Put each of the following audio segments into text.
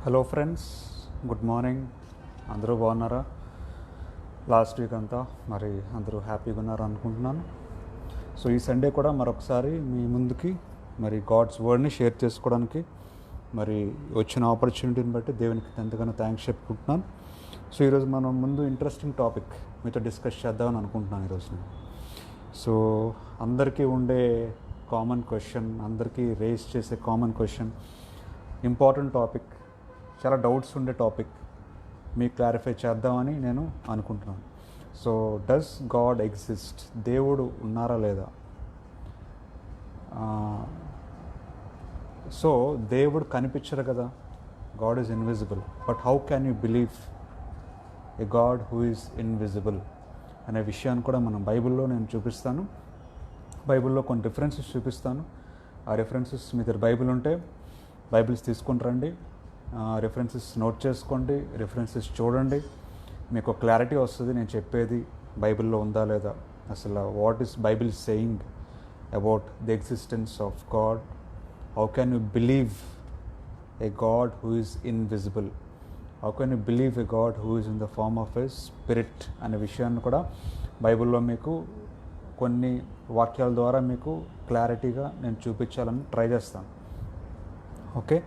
Hello friends, good morning. అందరూ బాగున్నారా? Last week అంతా మరి అందరూ హ్యాపీగా ఉన్నారు అనుకుంటున్నాను. సో ఈ సండే కూడా మరొకసారి మీ ముందుకి మరి గాడ్స్ వర్డ్ని షేర్ చేసుకోవడానికి మరి వచ్చిన ఆపర్చునిటీని బట్టి దేవునికి ఎంతగానో థ్యాంక్స్ చెప్పుకుంటున్నాను. సో ఈరోజు మనం ముందు ఇంట్రెస్టింగ్ టాపిక్ మీతో డిస్కస్ చేద్దామని అనుకుంటున్నాను ఈరోజు నేను. సో అందరికీ ఉండే కామన్ క్వశ్చన్, అందరికీ రేస్ చేసే కామన్ క్వశ్చన్, ఇంపార్టెంట్ టాపిక్, చాలా డౌట్స్ ఉండే టాపిక్ మీకు క్లారిఫై చేద్దామని నేను అనుకుంటున్నాను. So does God exist? దేవుడు ఉన్నారా లేదా? సో దేవుడు కనిపించరు కదా, God is invisible. But how can you believe a God who is invisible అనే విషయాన్ని కూడా మనం బైబిల్లో నేను చూపిస్తాను. బైబిల్లో కొన్ని రిఫరెన్సెస్ చూపిస్తాను. ఆ రిఫరెన్సెస్ మీ దగ్గర బైబిల్ ఉంటే బైబిల్స్ తీసుకుని రండి, రిఫరెన్సెస్ నోట్ చేసుకోండి, రిఫరెన్సెస్ చూడండి. మీకు క్లారిటీ వస్తుంది నేను చెప్పేది బైబిల్లో ఉందా లేదా, అసలు what is Bible saying about the existence of God. How can you believe a God who is invisible? How can you believe a God who is in the form of a spirit అనే విషయాన్ని కూడా బైబిల్లో మీకు కొన్ని వాక్యాల ద్వారా మీకు క్లారిటీగా నేను చూపించాలని ట్రై చేస్తాను. ఓకే,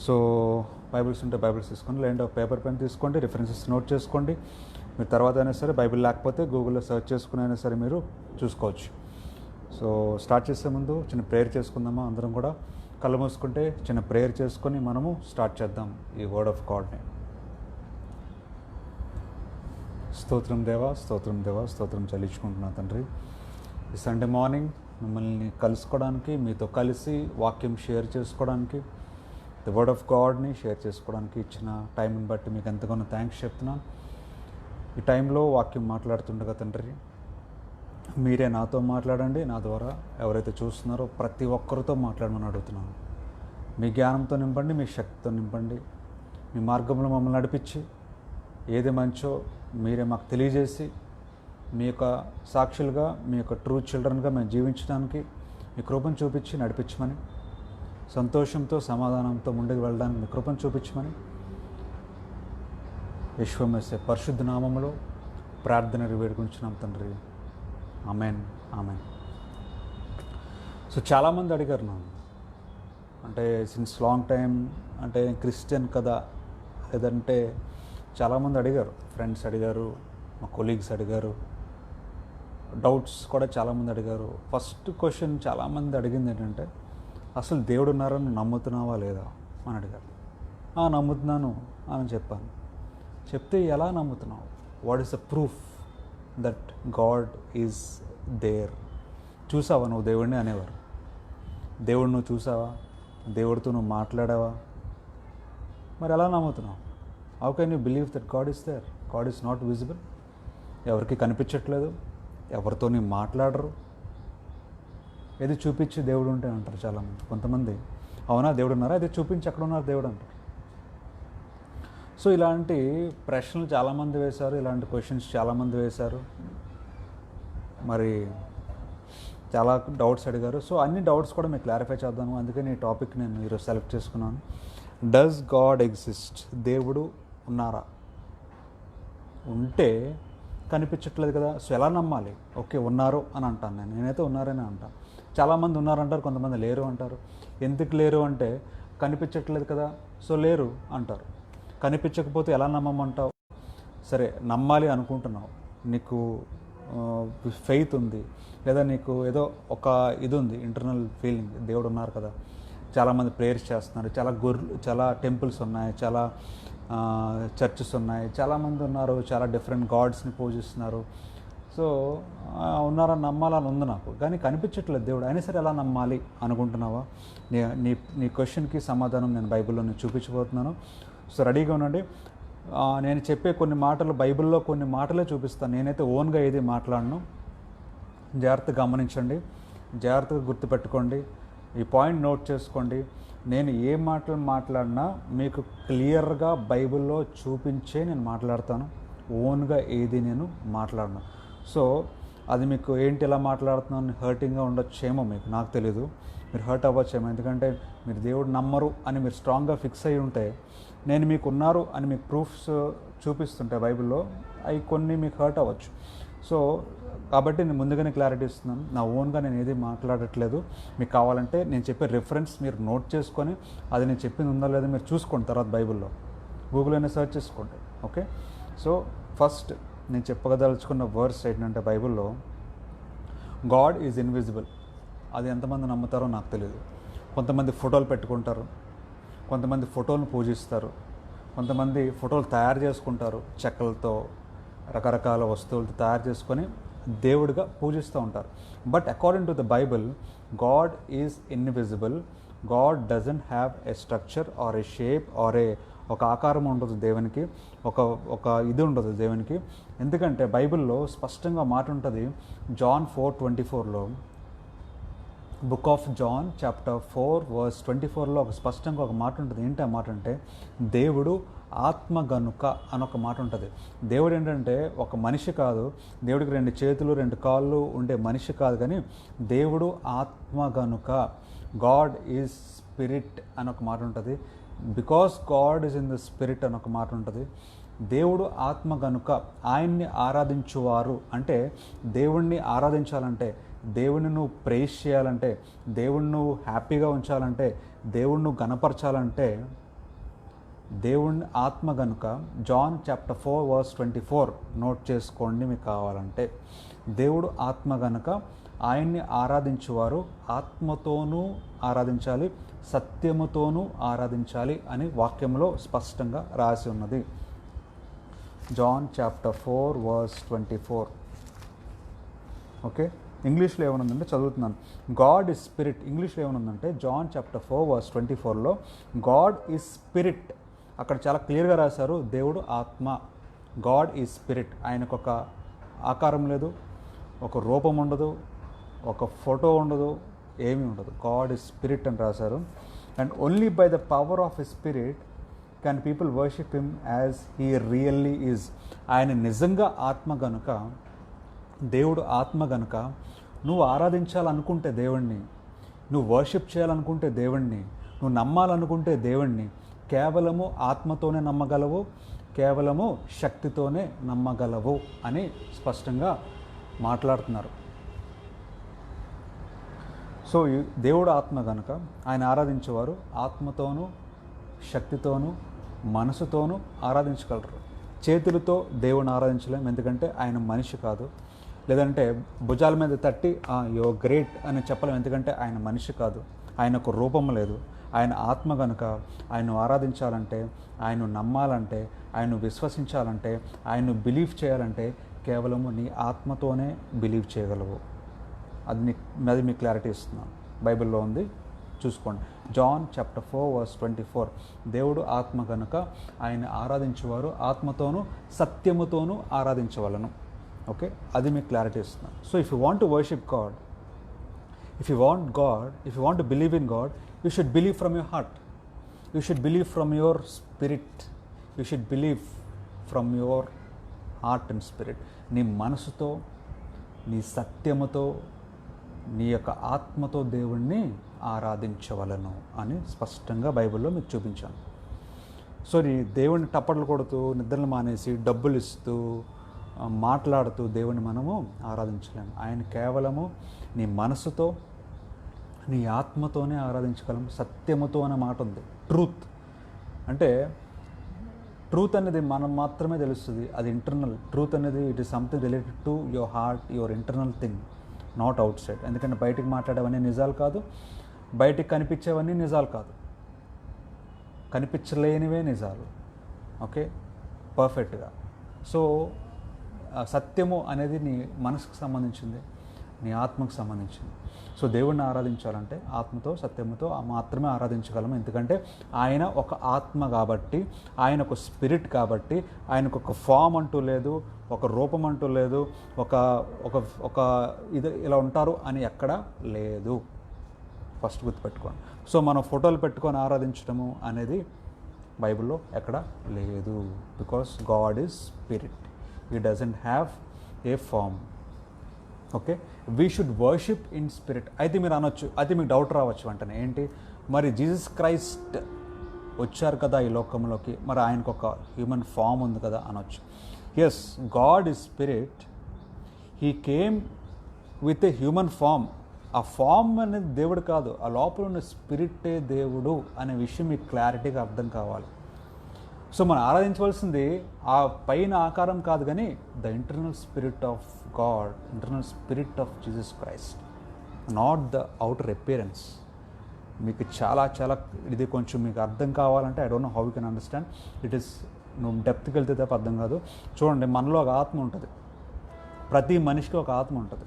సో బైబిల్స్ ఉంటే బైబిల్స్ తీసుకోండి, లేదంటే పేపర్ పెన్ తీసుకోండి, రిఫరెన్సెస్ నోట్ చేసుకోండి. మీరు తర్వాత అయినా సరే బైబిల్ లేకపోతే గూగుల్లో సెర్చ్ చేసుకుని అయినా సరే మీరు చూసుకోవచ్చు. సో స్టార్ట్ చేసే ముందు చిన్న ప్రేయర్ చేసుకుందామా? అందరం కూడా కళ్ళు మూసుకుంటే చిన్న ప్రేయర్ చేసుకొని మనము స్టార్ట్ చేద్దాం ఈ వర్డ్ ఆఫ్ గాడ్ని. స్తోత్రం దేవా, స్తోత్రం దేవా, స్తోత్రం చెల్లించుకుంటున్నా తండ్రి. ఈ సండే మార్నింగ్ మిమ్మల్ని కలుసుకోవడానికి, మీతో కలిసి వాక్యం షేర్ చేసుకోవడానికి, ది వర్డ్ ఆఫ్ గాడ్ని షేర్ చేసుకోవడానికి ఇచ్చిన టైంని బట్టి మీకు ఎంతగానో థ్యాంక్స్ చెప్తున్నాను. ఈ టైంలో వాక్యం మాట్లాడుతుండగా తండ్రి మీరే నాతో మాట్లాడండి. నా ద్వారా ఎవరైతే చూస్తున్నారో ప్రతి ఒక్కరితో మాట్లాడమని అడుగుతున్నాను. మీ జ్ఞానంతో నింపండి, మీ శక్తితో నింపండి. మీ మార్గంలో మమ్మల్ని నడిపించి ఏది మంచో మీరే మాకు తెలియజేసి మీ యొక్క సాక్షులుగా, మీ యొక్క ట్రూ చిల్డ్రన్గా మేము జీవించడానికి మీ కృపను చూపించి నడిపించమని, సంతోషంతో సమాధానంతో ముందుకు వెళ్ళడానికి మీ కృపను చూపించమని యేసుమసీహ పరిశుద్ధ నామములో ప్రార్థన వేడుకుంటున్నాం తండ్రి. Amen, amen. సో చాలామంది అడిగారు నన్ను, అంటే సిన్స్ లాంగ్ టైం, అంటే క్రిస్టియన్ కదా, లేదంటే చాలామంది అడిగారు, ఫ్రెండ్స్ అడిగారు, మా కొలీగ్స్ అడిగారు, డౌట్స్ కూడా చాలామంది అడిగారు. ఫస్ట్ క్వశ్చన్ చాలామంది అడిగింది ఏంటంటే, అసలు దేవుడు ఉన్నారని నమ్ముతున్నావా లేదా అని అడిగారు. నమ్ముతున్నాను అని చెప్పాను. చెప్తే ఎలా నమ్ముతున్నావు? What is the proof that God is there? చూసావా నువ్వు దేవుడిని అనేవారు. దేవుడు నువ్వు చూసావా? దేవుడితో నువ్వు మాట్లాడావా? మరి ఎలా నమ్ముతున్నావు? How can you believe that God is there? God is not visible. ఎవరికి కనిపించట్లేదు, ఎవరితో నీ మాట్లాడరు. ఏది చూపించి దేవుడు ఉంటే అంటారు చాలామంది. కొంతమంది అవునా దేవుడు ఉన్నారా, అది చూపించి ఎక్కడ ఉన్నారు దేవుడు అంటారు. సో ఇలాంటి ప్రశ్నలు చాలామంది వేశారు, ఇలాంటి క్వశ్చన్స్ చాలామంది వేశారు, మరి చాలా డౌట్స్ అడిగారు. సో అన్ని డౌట్స్ కూడా మీకు క్లారిఫై చేద్దాము, అందుకని ఈ టాపిక్ నేను ఈరోజు సెలెక్ట్ చేసుకున్నాను. Does God exist? దేవుడు ఉన్నారా? ఉంటే కనిపించట్లేదు కదా, సో ఎలా నమ్మాలి? ఓకే ఉన్నారు అని అంటాను నేనైతే ఉన్నారని అంటాను. చాలామంది ఉన్నారంటారు, కొంతమంది లేరు అంటారు. ఎందుకు లేరు అంటే కనిపించట్లేదు కదా, సో లేరు అంటారు. కనిపించకపోతే ఎలా నమ్మమంటావు? సరే నమ్మాలి అనుకుంటున్నావు, నీకు ఫెయిత్ ఉంది, లేదా నీకు ఏదో ఒక ఇది ఉంది, ఇంటర్నల్ ఫీలింగ్ దేవుడు ఉన్నారు కదా. చాలామంది ప్రేయర్స్ చేస్తున్నారు, చాలా టెంపుల్స్ ఉన్నాయి, చాలా చర్చెస్ ఉన్నాయి, చాలామంది ఉన్నారు, చాలా డిఫరెంట్ గాడ్స్ని పూజిస్తున్నారు. సో ఉన్నారని నమ్మాలని ఉంది నాకు, కానీ కనిపించట్లేదు దేవుడు. అయినా సరే ఎలా నమ్మాలి అనుకుంటున్నావా? నీ క్వశ్చన్కి సమాధానం నేను బైబిల్లో నేను చూపించబోతున్నాను. సో రెడీగా ఉండండి. నేను చెప్పే కొన్ని మాటలు బైబిల్లో కొన్ని మాటలే చూపిస్తాను, నేనైతే ఓన్గా ఏది మాట్లాడను. జాగ్రత్తగా గమనించండి, జాగ్రత్తగా గుర్తుపెట్టుకోండి, ఈ పాయింట్ నోట్ చేసుకోండి. నేను ఏ మాటలు మాట్లాడినా మీకు క్లియర్గా బైబిల్లో చూపించే నేను మాట్లాడతాను, ఓన్గా ఏది నేను మాట్లాడను. సో అది మీకు ఏంటి ఇలా మాట్లాడుతున్నాను హర్టింగ్గా ఉండొచ్చేమో, మీకు నాకు తెలీదు, మీరు హర్ట్ అవ్వచ్చేమో. ఎందుకంటే మీరు దేవుడు నమ్మరు అని మీరు స్ట్రాంగ్గా ఫిక్స్ అయ్యి ఉంటే, నేను మీకు ఉన్నారు అని మీకు ప్రూఫ్స్ చూపిస్తుంటే బైబిల్లో, అవి కొన్ని మీకు హర్ట్ అవ్వచ్చు. సో కాబట్టి నేను ముందుగానే క్లారిటీ ఇస్తున్నాను, నా ఓన్గా నేను ఏది మాట్లాడట్లేదు. మీకు కావాలంటే నేను చెప్పే రిఫరెన్స్ మీరు నోట్ చేసుకొని, అది నేను చెప్పింది ఉందా లేదా మీరు చూసుకోండి తర్వాత బైబిల్లో, గూగుల్లోనే సెర్చ్ చేసుకోండి. ఓకే, సో ఫస్ట్ నేను చెప్పగదలుచుకున్న వర్స్ ఏంటంటే బైబిల్లో గాడ్ ఈజ్ ఇన్విజిబుల్. అది ఎంతమంది నమ్ముతారో నాకు తెలియదు. కొంతమంది ఫోటోలు పెట్టుకుంటారు, కొంతమంది ఫోటోలను పూజిస్తారు, కొంతమంది ఫోటోలు తయారు చేసుకుంటారు, చెక్కలతో రకరకాల వస్తువులతో తయారు చేసుకొని దేవుడిగా పూజిస్తూ ఉంటారు. But according to the Bible, God is invisible. God doesn't have a structure or a shape or ఒక ఆకారం ఉండదు దేవునికి, ఒక ఇది ఉండదు దేవునికి. ఎందుకంటే బైబిల్లో స్పష్టంగా మాట ఉంటుంది. జాన్ 4:24లో, బుక్ ఆఫ్ జాన్ చాప్టర్ 4:24లో స్పష్టంగా ఒక మాట ఉంటుంది. ఏంటి ఆ మాట అంటే, దేవుడు ఆత్మ గనుక అని ఒక మాట ఉంటుంది. దేవుడు ఏంటంటే ఒక మనిషి కాదు, దేవుడికి 2 చేతులు 2 కాళ్ళు ఉండే మనిషి కాదు, కానీ దేవుడు ఆత్మ గనుక. గాడ్ ఈజ్ స్పిరిట్ అని ఒక మాట ఉంటుంది. Because God is in the spirit అని ఒక మాట ఉంటుంది. దేవుడు ఆత్మ గనుక ఆయన్ని ఆరాధించువారు, అంటే దేవుణ్ణి ఆరాధించాలంటే, దేవుణ్ణి నువ్వు ప్రైజ్ చేయాలంటే, దేవుణ్ణి నువ్వు హ్యాపీగా ఉంచాలంటే, దేవుణ్ణి నువ్వు గణపరచాలంటే, దేవుణ్ణి ఆత్మ గనుక. జాన్ చాప్టర్ 4:24 నోట్ చేసుకోండి మీకు కావాలంటే. దేవుడు ఆత్మ గనుక ఆయన్ని ఆరాధించువారు ఆత్మతోనూ ఆరాధించాలి, సత్యముతోనూ ఆరాధించాలి అని వాక్యంలో స్పష్టంగా రాసి ఉన్నది. John chapter 4:24. ఓకే, ఇంగ్లీష్లో ఏమనుందంటే చదువుతున్నాను. God is spirit. ఇంగ్లీష్లో ఏమనుందంటే జాన్ చాప్టర్ 4:24లో గాడ్ ఈజ్ స్పిరిట్. అక్కడ చాలా క్లియర్గా రాశారు, దేవుడు ఆత్మ. God is spirit. ఆయనకు ఒక ఆకారం లేదు, ఒక రూపం ఉండదు, ఒక ఫోటో ఉండదు, ఏమీ ఉండదు. గాడ్ ఈజ్ స్పిరిట్ అని రాశారు. And only by the power of his spirit can people worship him as he really is. ఆయన నిజంగా ఆత్మ గనుక, దేవుడు ఆత్మ గనుక, నువ్వు ఆరాధించాలనుకుంటే దేవుణ్ణి, నువ్వు వర్షిప్ చేయాలనుకుంటే దేవుణ్ణి, నువ్వు నమ్మాలనుకుంటే దేవుణ్ణి, కేవలము ఆత్మతోనే నమ్మగలవు, కేవలము శక్తితోనే నమ్మగలవు అని స్పష్టంగా మాట్లాడుతున్నారు. సో దేవుడు ఆత్మ కనుక ఆయన ఆరాధించేవారు ఆత్మతోనూ శక్తితోనూ మనసుతోనూ ఆరాధించగలరు. చేతులతో దేవుని ఆరాధించలేం, ఎందుకంటే ఆయన మనిషి కాదు. లేదంటే భుజాల మీద తట్టి యో గ్రేట్ అని చెప్పలేం, ఎందుకంటే ఆయన మనిషి కాదు, ఆయనకు రూపం లేదు. ఆయన ఆత్మ కనుక ఆయన్ను ఆరాధించాలంటే, ఆయన్ను నమ్మాలంటే, ఆయన్ను విశ్వసించాలంటే, ఆయన్ను బిలీవ్ చేయాలంటే కేవలము నీ ఆత్మతోనే బిలీవ్ చేయగలవు. అది మీకు క్లారిటీ ఇస్తున్నాను, బైబిల్లో ఉంది, చూసుకోండి. జాన్ చాప్టర్ 4:24 దేవుడు ఆత్మ కనుక ఆయన ఆరాధించేవారు ఆత్మతోనూ సత్యముతోనూ ఆరాధించవలను. ఓకే, అది మీకు క్లారిటీ ఇస్తున్నాను. So if you want to worship God, if you want to believe in God, you should believe from your heart, you should believe from your spirit, you should believe from your heart and spirit. నీ మనసుతో, నీ సత్యముతో, నీ యొక్క ఆత్మతో దేవుణ్ణి ఆరాధించవలను అని స్పష్టంగా బైబిల్లో మీకు చూపించాను. సో నీ దేవుణ్ణి టప్పట్లు కొడుతూ, నిద్రలు మానేసి, డబ్బులు ఇస్తూ, మాట్లాడుతూ దేవుణ్ణి మనము ఆరాధించలేము. ఆయన కేవలము నీ మనసుతో, నీ ఆత్మతోనే ఆరాధించగలము. సత్యముతో అనే మాట ఉంది. ట్రూత్ అంటే, ట్రూత్ అనేది మనం మాత్రమే తెలుస్తుంది, అది ఇంటర్నల్. ట్రూత్ అనేది it is something related to your heart, your internal thing, not out side. ఎందుకంటే బయటికి మాట్లాడేవన్నీ నిజాలు కాదు, బయటికి కనిపించేవన్నీ నిజాలు కాదు, కనిపించలేనివే నిజాలు. ఓకే, పర్ఫెక్ట్గా. సో సత్యము అనేది నీ మనసుకు సంబంధించింది, నీ ఆత్మకు సంబంధించింది. సో దేవుణ్ణి ఆరాధించాలంటే ఆత్మతో సత్యముతో మాత్రమే ఆరాధించగలము. ఎందుకంటే ఆయన ఒక ఆత్మ కాబట్టి, ఆయన ఒక స్పిరిట్ కాబట్టి, ఆయనకు ఒక ఫామ్ అంటూ లేదు, ఒక రూపం అంటూ లేదు, ఒక ఒక ఒక ఇది ఇలా ఉంటారు అని ఎక్కడా లేదు. ఫస్ట్ గుర్తుపెట్టుకోండి. సో మనం ఫోటోలు పెట్టుకొని ఆరాధించడము అనేది బైబిల్లో ఎక్కడ లేదు. Because God is spirit, he doesn't have a form. Okay, we should worship in spirit. అయితే మీరు అనొచ్చు, అయితే మీకు డౌట్ రావచ్చు వెంటనే, ఏంటి మరి జీసస్ క్రైస్ట్ వచ్చారు కదా ఈ లోకంలోకి, మరి ఆయనకు ఒక హ్యూమన్ ఫామ్ ఉంది కదా అనొచ్చు. Yes, God is spirit, he came with a human form. ఆ ఫామ్ అనేది దేవుడు కాదు, ఆ లోపల ఉన్న స్పిరిటే దేవుడు అనే విషయం మీకు క్లారిటీగా అర్థం కావాలి. సో మనం ఆరాధించవలసింది ఆ పైన ఆకారం కాదు, కానీ the internal spirit of God, internal spirit of Jesus Christ, not the outer appearance. మీకు చాలా చాలా ఇది కొంచెం మీకు అర్థం కావాలంటే I don't know how you can understand it is. నువ్వు డెప్త్కి వెళ్తే తప్ప అర్థం కాదు. చూడండి, మనలో ఒక ఆత్మ ఉంటుంది, ప్రతి మనిషికి ఒక ఆత్మ ఉంటుంది.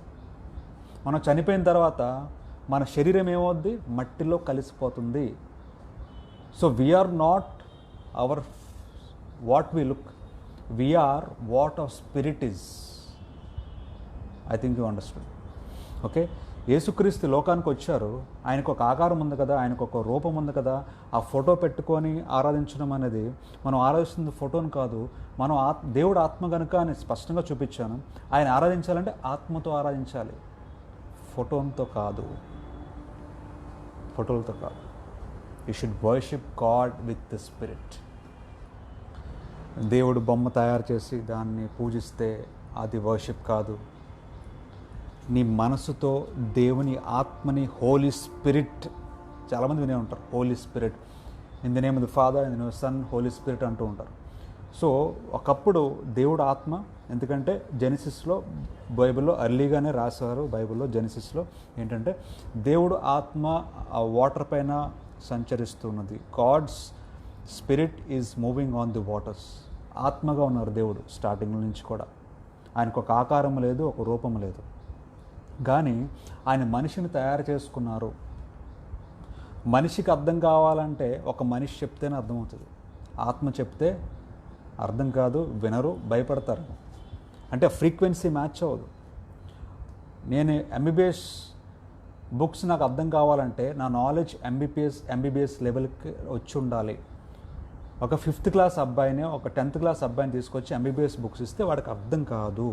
మనం చనిపోయిన తర్వాత మన శరీరం ఏమవుద్ది, మట్టిలో కలిసిపోతుంది. So we are not our what we look, we are what our spirit is. I think you understand. Okay, యేసుక్రీస్తు లోకానికి వచ్చారు, ఆయనకు ఒక ఆకారం ఉంది కదా, ఆయనకు ఒక రూపం ఉంది కదా. ఆ ఫోటో పెట్టుకొని ఆరాధించడం అనేది, మనం ఆరాధిస్తుంది ఫోటోని కాదు, మనం దేవుడు ఆత్మ కనుక అని స్పష్టంగా చూపించాను. ఆయన ఆరాధించాలంటే ఆత్మతో ఆరాధించాలి, ఫోటోతో కాదు, ఫోటోలతో కాదు. You should worship God with the spirit. దేవుడు బొమ్మ తయారు చేసి దాన్ని పూజిస్తే అది వర్షిప్ కాదు. నీ మనసుతో దేవుని ఆత్మని, హోలీ స్పిరిట్, చాలామంది వినే ఉంటారు holy spirit, in the name of the father, in the name of son, holy spirit అంటూ ఉంటారు. సో ఒకప్పుడు దేవుడు ఆత్మ, ఎందుకంటే జెనిసిస్లో బైబిల్లో ఎర్లీగానే రాశారు, బైబిల్లో జెనిసిస్లో ఏంటంటే దేవుడు ఆత్మ ఆ వాటర్ పైన సంచరిస్తున్నది. God's spirit is moving on the waters. ఆత్మగా ఉన్నారు దేవుడు స్టార్టింగ్ నుంచి కూడా. ఆయనకు ఒక ఆకారం లేదు, ఒక రూపం లేదు, కానీ ఆయన మనిషిని తయారు చేసుకున్నారు. మనిషికి అర్థం కావాలంటే ఒక మనిషి చెప్తేనే అర్థమవుతుంది, ఆత్మ చెప్తే అర్థం కాదు, వినరు, భయపడతారు. అంటే ఫ్రీక్వెన్సీ మ్యాచ్ అవ్వదు. నేను ఎంబీబీఎస్ బుక్స్ నాకు అర్థం కావాలంటే నా నాలెడ్జ్ ఎంబీబీఎస్ లెవెల్కి వచ్చి ఉండాలి. ఒక 5th క్లాస్ అబ్బాయిని, ఒక 10th క్లాస్ అబ్బాయిని తీసుకొచ్చి ఎంబీబీఎస్ బుక్స్ ఇస్తే వాడికి అర్థం కాదు.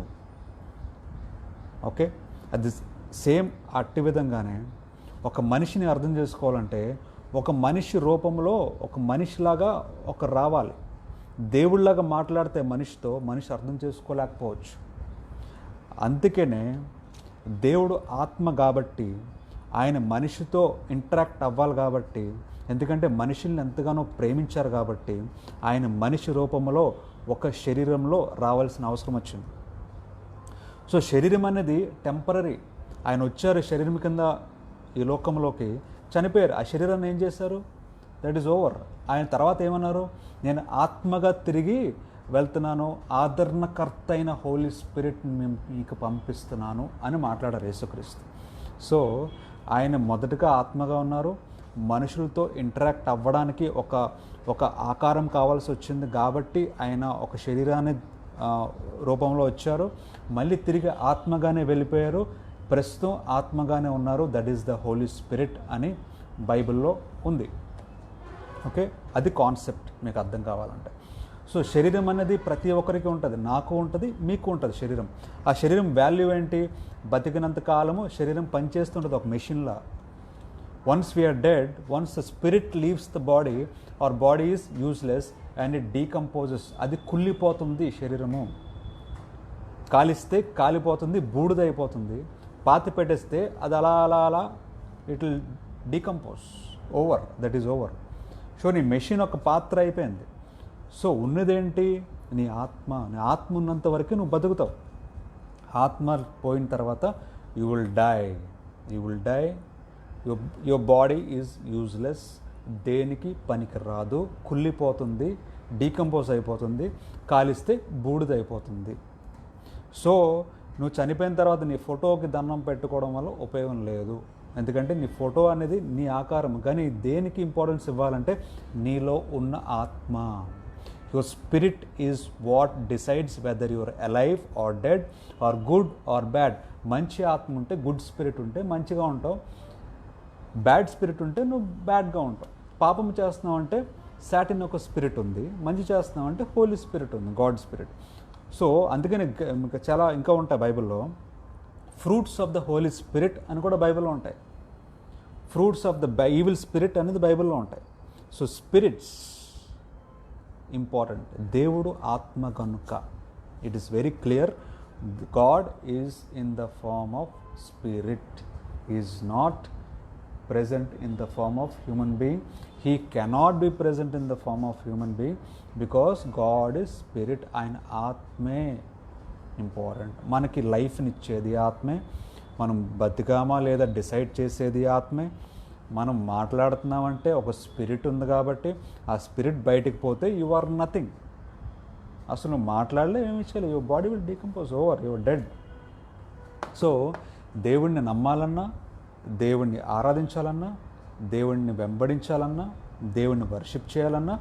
ఓకే, అది సేమ్ అట్టి విధంగానే ఒక మనిషిని అర్థం చేసుకోవాలంటే ఒక మనిషి రూపంలో ఒక మనిషిలాగా ఒక రావాలి. దేవుళ్ళలాగా మాట్లాడితే మనిషితో మనిషి అర్థం చేసుకోలేకపోవచ్చు. అందుకనే దేవుడు ఆత్మ కాబట్టి ఆయన మనిషితో ఇంటరాక్ట్ అవ్వాలి కాబట్టి, ఎందుకంటే మనుషుల్ని ఎంతగానో ప్రేమించారు కాబట్టి ఆయన మనిషి రూపంలో ఒక శరీరంలో రావాల్సిన అవసరం వచ్చింది. సో శరీరం అనేది టెంపరీ. ఆయన వచ్చారు శరీరం కింద ఈ లోకంలోకి, చనిపోయారు. ఆ శరీరాన్ని ఏం చేశారు? That is over. ఆయన తర్వాత ఏమన్నారు? నేను ఆత్మగా తిరిగి వెళ్తున్నాను, ఆదరణకర్త అయిన హోలీ స్పిరిట్ని మేము మీకు పంపిస్తున్నాను అని మాట్లాడారు యేసుక్రీస్తు. సో ఆయన మొదటగా ఆత్మగా ఉన్నారు, మనుషులతో ఇంటరాక్ట్ అవ్వడానికి ఒక ఆకారం కావాల్సి వచ్చింది కాబట్టి ఆయన ఒక శరీరాన్ని రూపంలో వచ్చారు, మళ్ళీ తిరిగి ఆత్మగానే వెళ్ళిపోయారు, ప్రస్తుతం ఆత్మగానే ఉన్నారు. That is the Holi spirit అని బైబిల్లో ఉంది. ఓకే, అది కాన్సెప్ట్ మీకు అర్థం కావాలంటే. సో శరీరం అనేది ప్రతి ఒక్కరికి ఉంటుంది, నాకు ఉంటుంది, మీకు ఉంటుంది శరీరం. ఆ శరీరం వాల్యూ ఏంటి? బతికినంత కాలము శరీరం పనిచేస్తుంటుంది ఒక మెషిన్లా. Once we're dead, once the spirit leaves the body, our body is useless and it decomposes. అది కుళ్ళిపోతుంది శరీరము. కాలిస్తే కాలిపోతుంది, బూడిదైపోతుంది. పాతి పెట్టేస్తే అది అలా అలా అలా it will decompose. Over, that is over. So నీ మెషిన్ ఒక పాత్ర అయిపోయింది. సో ఉన్నదేంటి? నీ ఆత్మ. నీ ఆత్మ ఉన్నంత వరకు నువ్వు బతుకుతావు. ఆత్మ పోయిన తర్వాత you will die. Your body is useless, దేనికి పనికి రాదు, కుళ్ళిపోతుంది, డీకంపోజ్ అయిపోతుంది, కాలిస్తే బూడిదైపోతుంది. సో నువ్వు చనిపోయిన తర్వాత నీ ఫోటోకి దండం పెట్టుకోవడం వల్ల ఉపయోగం లేదు. ఎందుకంటే నీ ఫోటో అనేది నీ ఆకారం, కానీ దేనికి ఇంపార్టెన్స్ ఇవ్వాలంటే నీలో ఉన్న ఆత్మ. Your spirit is what decides whether your alive or dead or good or bad. మంచి ఆత్మ ఉంటే, గుడ్ స్పిరిట్ ఉంటే మంచిగా ఉంటావు, బ్యాడ్ స్పిరిట్ ఉంటే నువ్వు బ్యాడ్గా ఉంటావు. పాపం చేస్తున్నావు అంటే సాటిన్ ఒక స్పిరిట్ ఉంది, మంచి చేస్తున్నావు అంటే హోలీ స్పిరిట్ ఉంది, గాడ్ స్పిరిట్. సో అందుకని చాలా ఇంకా ఉంటాయి బైబిల్లో. Fruits of the Holi spirit అని కూడా బైబిల్లో ఉంటాయి. Fruits of the evil spirit అనేది బైబిల్లో ఉంటాయి. So spirits important. దేవుడు ఆత్మ కనుక it is very clear, God is in the form of spirit, is not present in the form of human being. He cannot be present in the form of human being because God is spirit. ఆయన ఆత్మే important. మనకి లైఫ్ని ఇచ్చేది ఆత్మే, మనం బతికామా లేదా decide చేసేది ఆత్మే. మనం మాట్లాడుతున్నామంటే ఒక స్పిరిట్ ఉంది కాబట్టి ఆ స్పిరిట్ బయటికి పోతే యు ఆర్ నథింగ్. అసలు నువ్వు మాట్లాడలే, ఏమి చేయాలి, your body will decompose, over, your dead. So దేవుణ్ణి నమ్మాలన్నా, దేవుణ్ణి ఆరాధించాలన్నా, దేవుణ్ణి వెంబడించాలన్నా, దేవుణ్ణి వర్షిప్ చేయాలన్నా,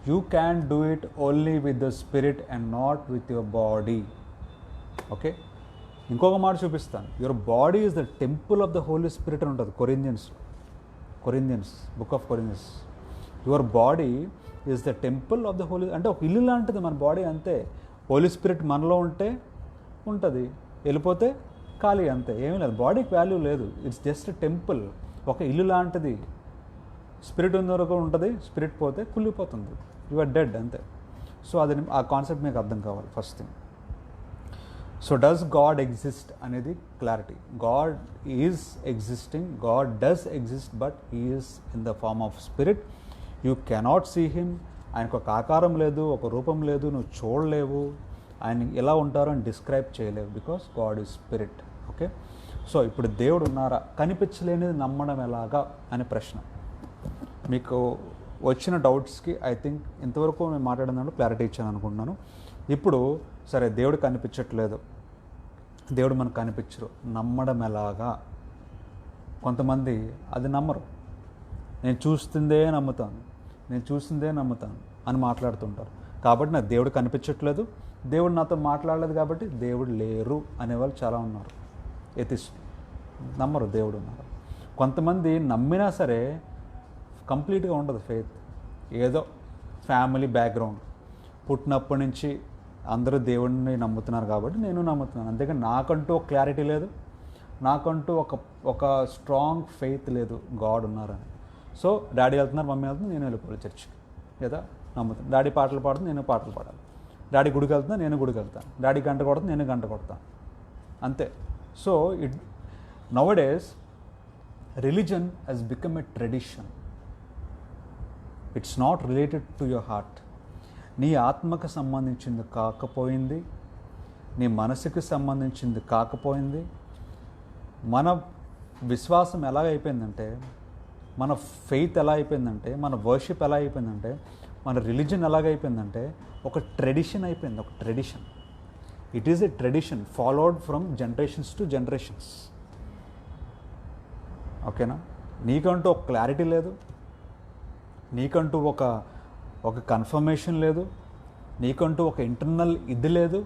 you can do it only with the spirit and not with your body. Okay, ఇంకొక మాట చూపిస్తాను. Your body is the temple of the Holi spirit అని ఉంటుంది Corinthians, book of Corinthians. Your body is the temple of the Holy, అంటే ఒక ఇల్లు లాంటిది మన బాడీ, అంతే. హోలీ స్పిరిట్ మనలో ఉంటే ఉంటుంది, వెళ్ళిపోతే ఖాళీ, అంతే, ఏమీ లేదు. బాడీకి వాల్యూ లేదు. ఇట్స్ జస్ట్ టెంపుల్, ఒక ఇల్లు లాంటిది. స్పిరిట్ ఉన్న వరకు ఉంటుంది, స్పిరిట్ పోతే కుళ్ళిపోతుంది, యు ఆర్ డెడ్, అంతే. సో అది ఆ కాన్సెప్ట్ మీకు అర్థం కావాలి first thing. So does God exist అనేది clarity. God is existing, God does exist, but he is in the form of spirit. You cannot see him. ఆయనకు ఒక ఆకారం లేదు, ఒక రూపం లేదు, నువ్వు చూడలేవు, ఆయన ఎలా ఉంటారో అని డిస్క్రైబ్ చేయలేవు, because God is spirit. Okay, so ఇప్పుడు దేవుడు ఉన్నారా, కనిపించలేనిది నమ్మడం ఎలాగా అనే ప్రశ్న మీకు వచ్చిన డౌట్స్కి ఐ థింక్ ఇంతవరకు మేము మాట్లాడిన దాంట్లో క్లారిటీ ఇచ్చాను అనుకుంటున్నాను. ఇప్పుడు సరే, దేవుడు కనిపించట్లేదు, దేవుడు మనకు కనిపించరు, నమ్మడం ఎలాగా? కొంతమంది అది నమ్మరు. నేను చూస్తుందే నమ్ముతాను అని మాట్లాడుతుంటారు. కాబట్టి నాకు దేవుడు కనిపించట్లేదు, దేవుడు నాతో మాట్లాడలేదు కాబట్టి దేవుడు లేరు అనేవాళ్ళు చాలా ఉన్నారు. ఎథిస్ట్, నమ్మరు దేవుడు ఉన్నారు. కొంతమంది నమ్మినా సరే కంప్లీట్గా ఉండదు ఫెయిత్. ఏదో ఫ్యామిలీ బ్యాక్గ్రౌండ్, పుట్టినప్పటి నుంచి అందరూ దేవుడిని నమ్ముతున్నారు కాబట్టి నేను నమ్ముతున్నాను, అంతేకాని నాకంటూ ఒక క్లారిటీ లేదు, నాకంటూ ఒక స్ట్రాంగ్ ఫెయిత్ లేదు గాడ్ ఉన్నారని. సో డాడీ వెళ్తున్నారు, మమ్మీ వెళ్తున్నారు, నేను వెళ్ళిపోవాలి చర్చికి, లేదా నమ్ముతాను. డాడీ పాటలు పాడుతుంది, నేను పాటలు పాడాలి. డాడీ గుడికి వెళ్తున్నా, నేను గుడికి వెళ్తాను. డాడీ గంట కొడుతుంది, నేను గంట కొడతాను, అంతే. So nowadays religion has become a tradition. It's not related to your heart. నీ ఆత్మకు సంబంధించింది కాకపోయింది, నీ మనసుకి సంబంధించింది కాకపోయింది. మన విశ్వాసం ఎలా అయిపోయిందంటే, మన ఫెయిత్ ఎలా అయిపోయిందంటే, మన వర్షిప్ ఎలా అయిపోయిందంటే, మన రిలీజన్ ఎలాగైపోయిందంటే ఒక ట్రెడిషన్ అయిపోయింది. ఒక tradition, it is a tradition followed from generations to generations. ఓకేనా? నీకంటూ ఒక క్లారిటీ లేదు, నీకంటూ ఒక కన్ఫర్మేషన్ లేదు, నీకంటూ ఒక ఇంటర్నల్ ఇది లేదు.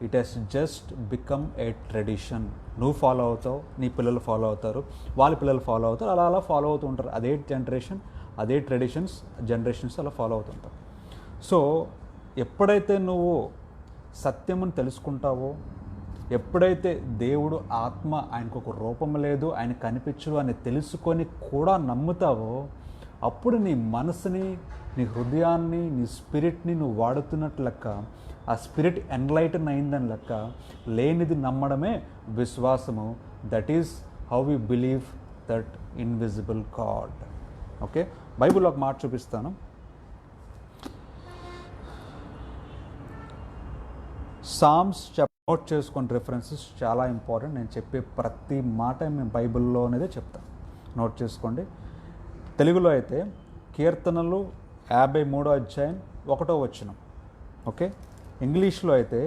It has just become a tradition. నువ్వు ఫాలో అవుతావు, నీ పిల్లలు ఫాలో అవుతారు, వాళ్ళ పిల్లలు ఫాలో అవుతారు, అలా ఫాలో అవుతూ ఉంటారు. అదే జనరేషన్, అదే ట్రెడిషన్స్, జనరేషన్స్ అలా ఫాలో అవుతుంటారు. సో ఎప్పుడైతే నువ్వు సత్యమును తెలుసుకుంటావో, ఎప్పుడైతే దేవుడు ఆత్మ, ఆయనకు ఒక రూపం లేదు, ఆయన కనిపించడు అని తెలుసుకొని కూడా నమ్ముతావో, అప్పుడు నీ మనసుని, నీ హృదయాన్ని, నీ స్పిరిట్ని నువ్వు వాడుతున్నట్లు లెక్క. ఆ స్పిరిట్ ఎన్లైటన్ అయిందని లెక్క. లేనిది నమ్మడమే విశ్వాసము. That is how we believe that invisible God. Okay, బైబిల్లో ఒక మాట చూపిస్తాను. సామ్స్ నోట్ చేసుకోండి, రిఫరెన్సెస్ చాలా ఇంపార్టెంట్. నేను చెప్పే ప్రతి మాట మేము బైబిల్లో అనేదే చెప్తాను, నోట్ చేసుకోండి. తెలుగులో అయితే కీర్తనలు 53వ అధ్యాయం 1వ వచనం. ఓకే, ఇంగ్లీష్లో అయితే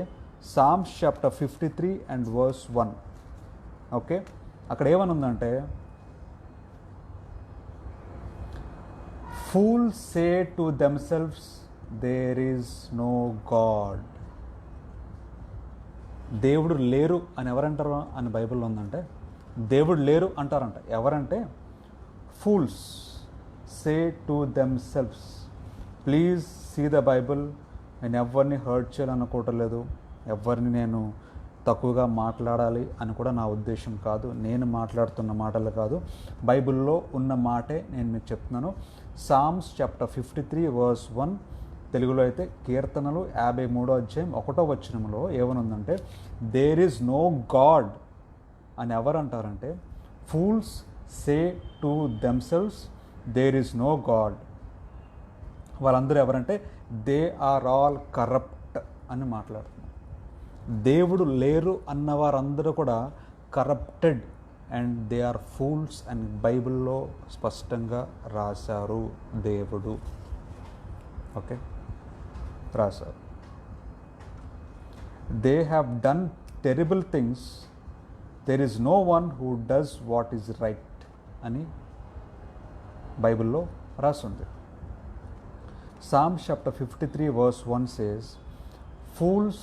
Psalms chapter 53 and verse 1. Okay, అక్కడ ఏమని ఉందంటే, fools say to themselves there is no God. దేవుడు లేరు అని ఎవరంటారు అని బైబిల్లో ఉందంటే, దేవుడు లేరు అంటారంట. ఎవరంటే fools say to themselves. Please see the Bible. నేను ఎవరిని హర్ట్ చేయాలనుకోవటం లేదు, ఎవరిని నేను తక్కువగా మాట్లాడాలి అని కూడా నా ఉద్దేశం కాదు. నేను మాట్లాడుతున్న మాటలు కాదు, బైబిల్లో ఉన్న మాటే నేను మీకు చెప్తున్నాను. సామ్స్ చాప్టర్ 53 వర్స్ 1, తెలుగులో అయితే కీర్తనలు 53వ అధ్యాయం 1వ వచనంలో ఏమనుందంటే, దేర్ ఈజ్ నో గాడ్ అని ఎవరు అంటారంటే, fools say to themselves there is no God. వాళ్ళందరూ ఎవరంటే దే ఆర్ ఆల్ కరప్ట్ అని మాట్లాడుతున్నారు. దేవుడు లేరు అన్న వారందరూ కూడా corrupted and they are fools అని బైబిల్లో స్పష్టంగా రాశారు. దేవుడు ఓకే రాశారు. They have done terrible things, there is no one who does what is right అని బైబిల్లో రాసుంది. Psalm chapter 53 verse 1 says, fools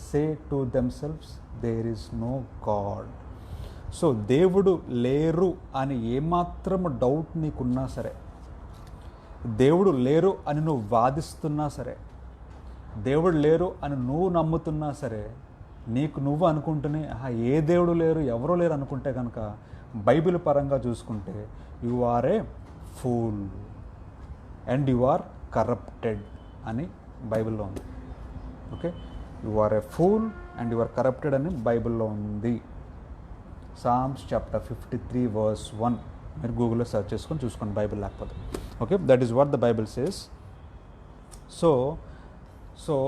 say to themselves, there is no God. So దేవుడు లేరు అని ఏమాత్రం డౌట్ నీకున్నా సరే, దేవుడు లేరు అని నువ్వు వాదిస్తున్నా సరే, దేవుడు లేరు అని నువ్వు నమ్ముతున్నా సరే, నీకు నువ్వు అనుకుంటూనే ఏ దేవుడు లేరు ఎవరో లేరు అనుకుంటే కనుక బైబిల్ పరంగా చూసుకుంటే you are a fool and you are corrupted అని బైబిల్లో ఉంది. Okay, you are a fool and you are corrupted అని బైబిల్లో ఉంది. సామ్స్ చాప్టర్ 53 వర్స్ 1 మీరు గూగుల్లో సెర్చ్ చేసుకొని చూసుకోండి బైబిల్ లేకపోతే. Okay, that is what the Bible says. So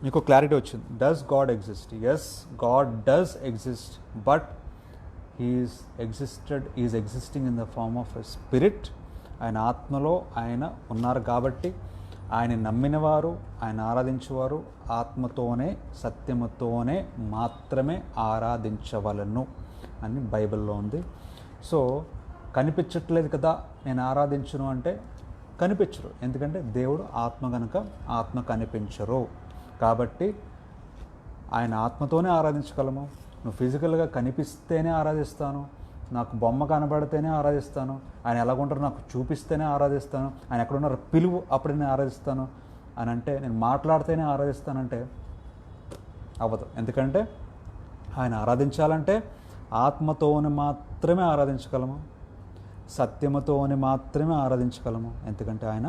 మీకు క్లారిటీ వచ్చింది. Does God exist? Yes, God does exist, but is existing in the form of a spirit. ఆయన ఆత్మలో ఆయన ఉన్నారు కాబట్టి ఆయన నమ్మినవారు, ఆయన ఆరాధించేవారు ఆత్మతోనే సత్యముతోనే మాత్రమే ఆరాధించవలను అని బైబిల్లో ఉంది. సో కనిపించట్లేదు కదా నేను ఆరాధించను అంటే కనిపించరు, ఎందుకంటే దేవుడు ఆత్మ కనుక ఆత్మ కనిపించరు. కాబట్టి ఆయన ఆత్మతోనే ఆరాధించగలము. నువ్వు ఫిజికల్గా కనిపిస్తేనే ఆరాధిస్తాను, నాకు బొమ్మ కనబడితేనే ఆరాధిస్తాను, ఆయన ఎలాగుంటారో నాకు చూపిస్తేనే ఆరాధిస్తాను, ఆయన ఎక్కడున్నారో పిలువు అప్పుడు నేను ఆరాధిస్తాను అని అంటే, నేను మాట్లాడితేనే ఆరాధిస్తానంటే అవ్వదు. ఎందుకంటే ఆయన ఆరాధించాలంటే ఆత్మతోని మాత్రమే ఆరాధించగలము, సత్యముతోని మాత్రమే ఆరాధించగలము. ఎందుకంటే ఆయన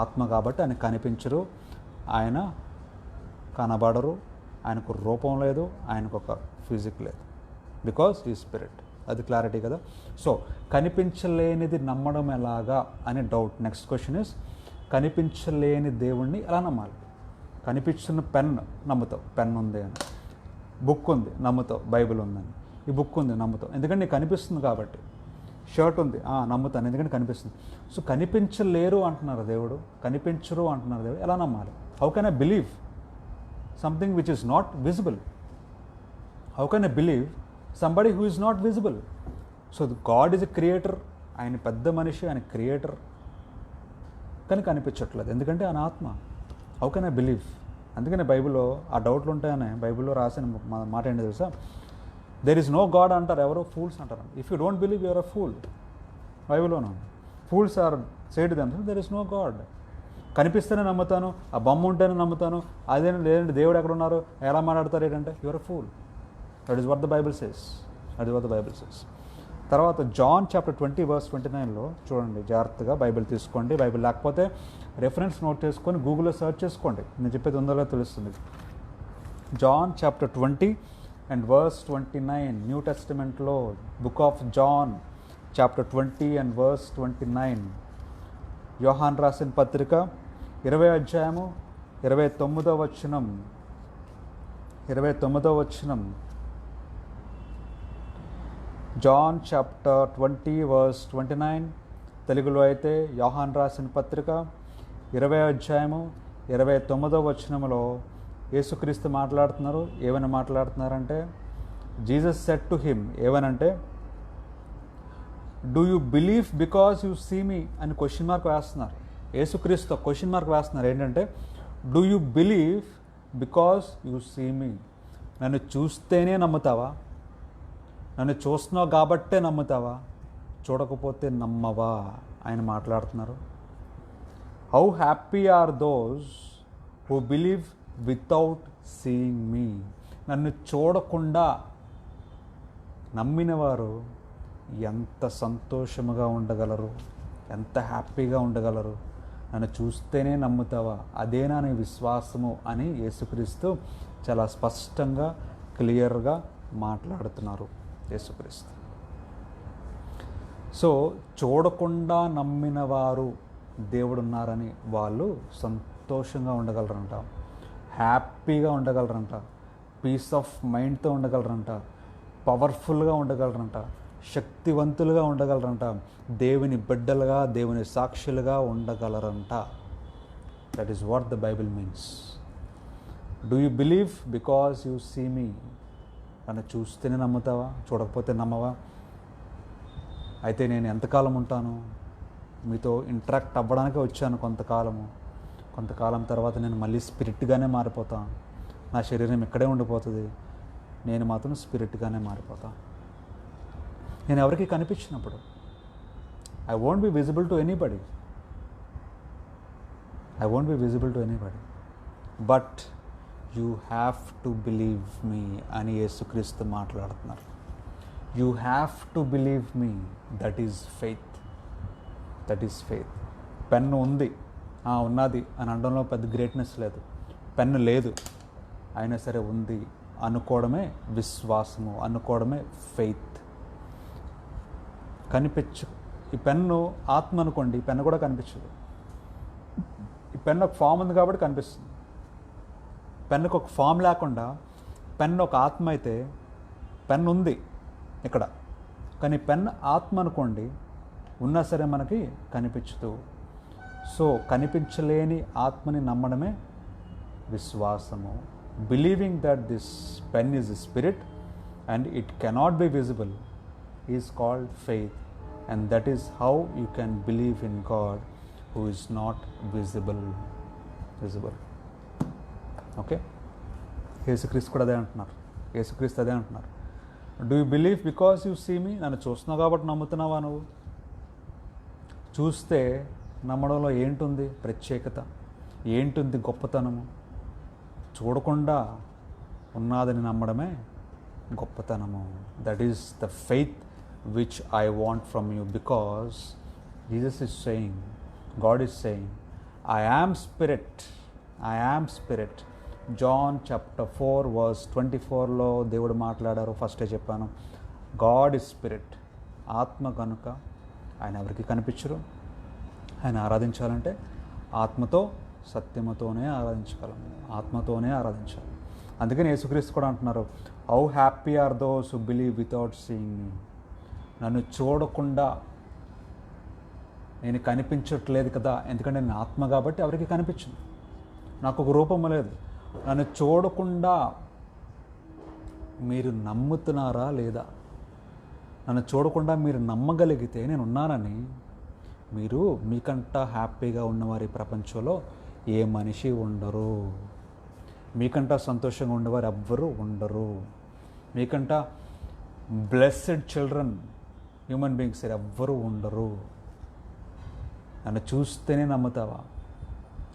ఆత్మ కాబట్టి ఆయన కనిపించరు, ఆయన కనబడరు, ఆయనకు రూపం లేదు, ఆయనకు ఒక ఫిజిక్ లేదు, బికాస్ ఈ స్పిరిట్. అది క్లారిటీ కదా. సో కనిపించలేనిది నమ్మడం ఎలాగా అనే డౌట్. నెక్స్ట్ క్వశ్చన్ ఇస్, కనిపించలేని దేవుణ్ణి ఎలా నమ్మాలి? కనిపించిన పెన్ నమ్ముతావు, పెన్ ఉంది అని. బుక్ ఉంది నమ్ముతావు, బైబిల్ ఉందని. ఈ బుక్ ఉంది నమ్ముతావు, ఎందుకంటే నీకు కనిపిస్తుంది కాబట్టి. షర్ట్ ఉంది నమ్ముతాను, ఎందుకంటే కనిపిస్తుంది. సో కనిపించలేరు అంటున్నారు దేవుడు, కనిపించరు అంటున్నారు దేవుడు, ఎలా నమ్మాలి? How can I believe something which is not visible? How can I believe somebody who is not visible? So God is a creator, ఆయన పెద్ద మనిషి, ఆయన క్రియేటర్, కానీ కనిపించట్లేదు ఎందుకంటే ఆయన ఆత్మ. How can I believe? అందుకనే బైబిల్లో ఆ డౌట్లు ఉంటాయని బైబిల్లో రాసిన మాట ఏంటి తెలుసా? దెర్ ఈజ్ నో గాడ్ అంటారు ఎవరో, ఫూల్స్ అంటారు. If you don't believe you're a fool. బైబిల్లోనూ fools are said them there is no God. కనిపిస్తేనే నమ్ముతాను, ఆ బొమ్మ ఉంటేనే నమ్ముతాను, అదేనా లేదంటే దేవుడు ఎక్కడ ఉన్నారు ఎలా మాట్లాడతారు ఏంటంటే you are a fool. That is what the Bible says. అది వాట్ ద బైబిల్ సేస్. తర్వాత జాన్ చాప్టర్ 20 వర్స్ 29లో చూడండి, జాగ్రత్తగా బైబిల్ తీసుకోండి. బైబిల్ లేకపోతే రెఫరెన్స్ నోట్ చేసుకొని గూగుల్లో సెర్చ్ చేసుకోండి, నేను చెప్పేది ఉందో తెలుస్తుంది. John chapter 20 and verse 29, new టెస్టిమెంట్లో book of John chapter 20 and verse 29. Yohan రాసిన పత్రిక 20వ అధ్యాయము 29వ వచనం. 29వ వచనం, జాన్ చాప్టర్ 20 వర్స్ 29. తెలుగులో అయితే యోహాన్ రాసిన పత్రిక 20వ అధ్యాయము 29వ వచనంలో యేసుక్రీస్తు మాట్లాడుతున్నారు. ఏమని మాట్లాడుతున్నారంటే, జీసస్ సెడ్ టు హిమ్, ఏమనంటే, do you believe because you see me అని క్వశ్చన్ మార్క్ వేస్తున్నారు. యేసుక్రీస్తు క్వశ్చన్ మార్క్ వేస్తున్నారు. ఏంటంటే, do you believe because you see me? నన్ను చూస్తేనే నమ్ముతావా? నన్ను చూస్తున్నావు కాబట్టే నమ్ముతావా? చూడకపోతే నమ్మవా? ఆయన మాట్లాడుతున్నారు. How happy are those who believe without seeing me? నన్ను చూడకుండా నమ్మిన వారు ఎంత సంతోషముగా ఉండగలరు, ఎంత హ్యాపీగా ఉండగలరు. నన్ను చూస్తేనే నమ్ముతావా, అదేనా నీ విశ్వాసము అని యేసుక్రీస్తు చాలా స్పష్టంగా క్లియర్గా మాట్లాడుతున్నారు యేసుక్రీస్తు. సో చూడకుండా నమ్మిన వారు దేవుడున్నారని వాళ్ళు సంతోషంగా ఉండగలరంట, హ్యాపీగా ఉండగలరంట, పీస్ ఆఫ్ మైండ్తో ఉండగలరంట, పవర్ఫుల్గా ఉండగలరంట, శక్తివంతులుగా ఉండగలరంట, దేవుని బిడ్డలుగా, దేవుని సాక్షులుగా ఉండగలరంట. That is what the Bible means. Do you believe because you see me? నన్ను చూస్తేనే నమ్ముతావా, చూడకపోతే నమ్మవా? అయితే నేను ఎంతకాలం ఉంటాను? మీతో ఇంటరాక్ట్ అవ్వడానికే వచ్చాను కొంతకాలం తర్వాత నేను మళ్ళీ స్పిరిట్గానే మారిపోతాను. నా శరీరం ఇక్కడే ఉండిపోతుంది, నేను మాత్రం స్పిరిట్గానే మారిపోతాను. నేను ఎవరికి కనిపించినప్పుడు I won't be visible to anybody, but you have to believe me అని యేసుక్రీస్తు మాట్లాడుతున్నారు. You have to believe me, that is faith. Pen ఉంది, ఉన్నది అని అనడంలో పెద్ద గ్రేట్నెస్ లేదు. పెన్ను లేదు అయినా సరే ఉంది అనుకోవడమే విశ్వాసము, అనుకోవడమే ఫెయిత్. ఈ పెన్ను ఆత్మ అనుకోండి, ఈ పెన్ను కూడా కనిపించదు. ఈ పెన్ను ఒక ఫామ్ ఉంది కాబట్టి కనిపిస్తుంది. పెన్నుకు ఒక ఫామ్ లేకుండా పెన్ను ఒక ఆత్మ అయితే, పెన్ను ఉంది ఇక్కడ కానీ పెన్ను ఆత్మ అనుకోండి, ఉన్నా సరే మనకి కనిపించదు. సో కనిపించలేని ఆత్మని నమ్మడమే విశ్వాసము. Believing that this pen is spirit and it cannot be visible is called faith. And that is how you can believe in God who is not visible. Okay, యేసుక్రీస్తు కూడా అదే అంటున్నారు. Do you believe because you see me? నన్ను చూస్తున్నావు కాబట్టి నమ్ముతున్నావా? నువ్వు చూస్తే నమ్మడంలో ఏంటుంది ప్రత్యేకత, ఏంటుంది గొప్పతనము? చూడకుండా ఉన్నదని నమ్మడమే గొప్పతనము. That is the faith which I want from you, because Jesus is saying, God is saying, I am spirit. John chapter 4 verse 24లో దేవుడు మాట్లాడారు. ఫస్టే చెప్పాను, గాడ్ ఈజ్ స్పిరిట్. ఆత్మ కనుక ఆయన ఎవరికి కనిపించరు. ఆయన ఆరాధించాలంటే ఆత్మతో సత్యముతోనే ఆరాధించాలి. అందుకని యేసుక్రీస్తు కూడా అంటున్నారు, how happy are those who believe without seeing me. నన్ను చూడకుండా నేను కనిపించట్లేదు కదా, ఎందుకంటే నేను ఆత్మ కాబట్టి ఎవరికి కనిపించను, నాకు ఒక రూపము లేదు. నన్ను చూడకుండా మీరు నమ్ముతున్నారా లేదా? నన్ను చూడకుండా మీరు నమ్మగలిగితే నేను ఉన్నానని, మీరు మీకంట హ్యాపీగా ఉన్నవారి ప్రపంచంలో ఏ మనిషి ఉండరు. మీకంట సంతోషంగా ఉండేవారు ఎవ్వరూ ఉండరు. మీకంట బ్లెస్సెడ్ చిల్డ్రన్, హ్యూమన్ బీయింగ్స్ ఎవ్వరూ ఉండరు. నన్ను చూస్తేనే నమ్ముతావా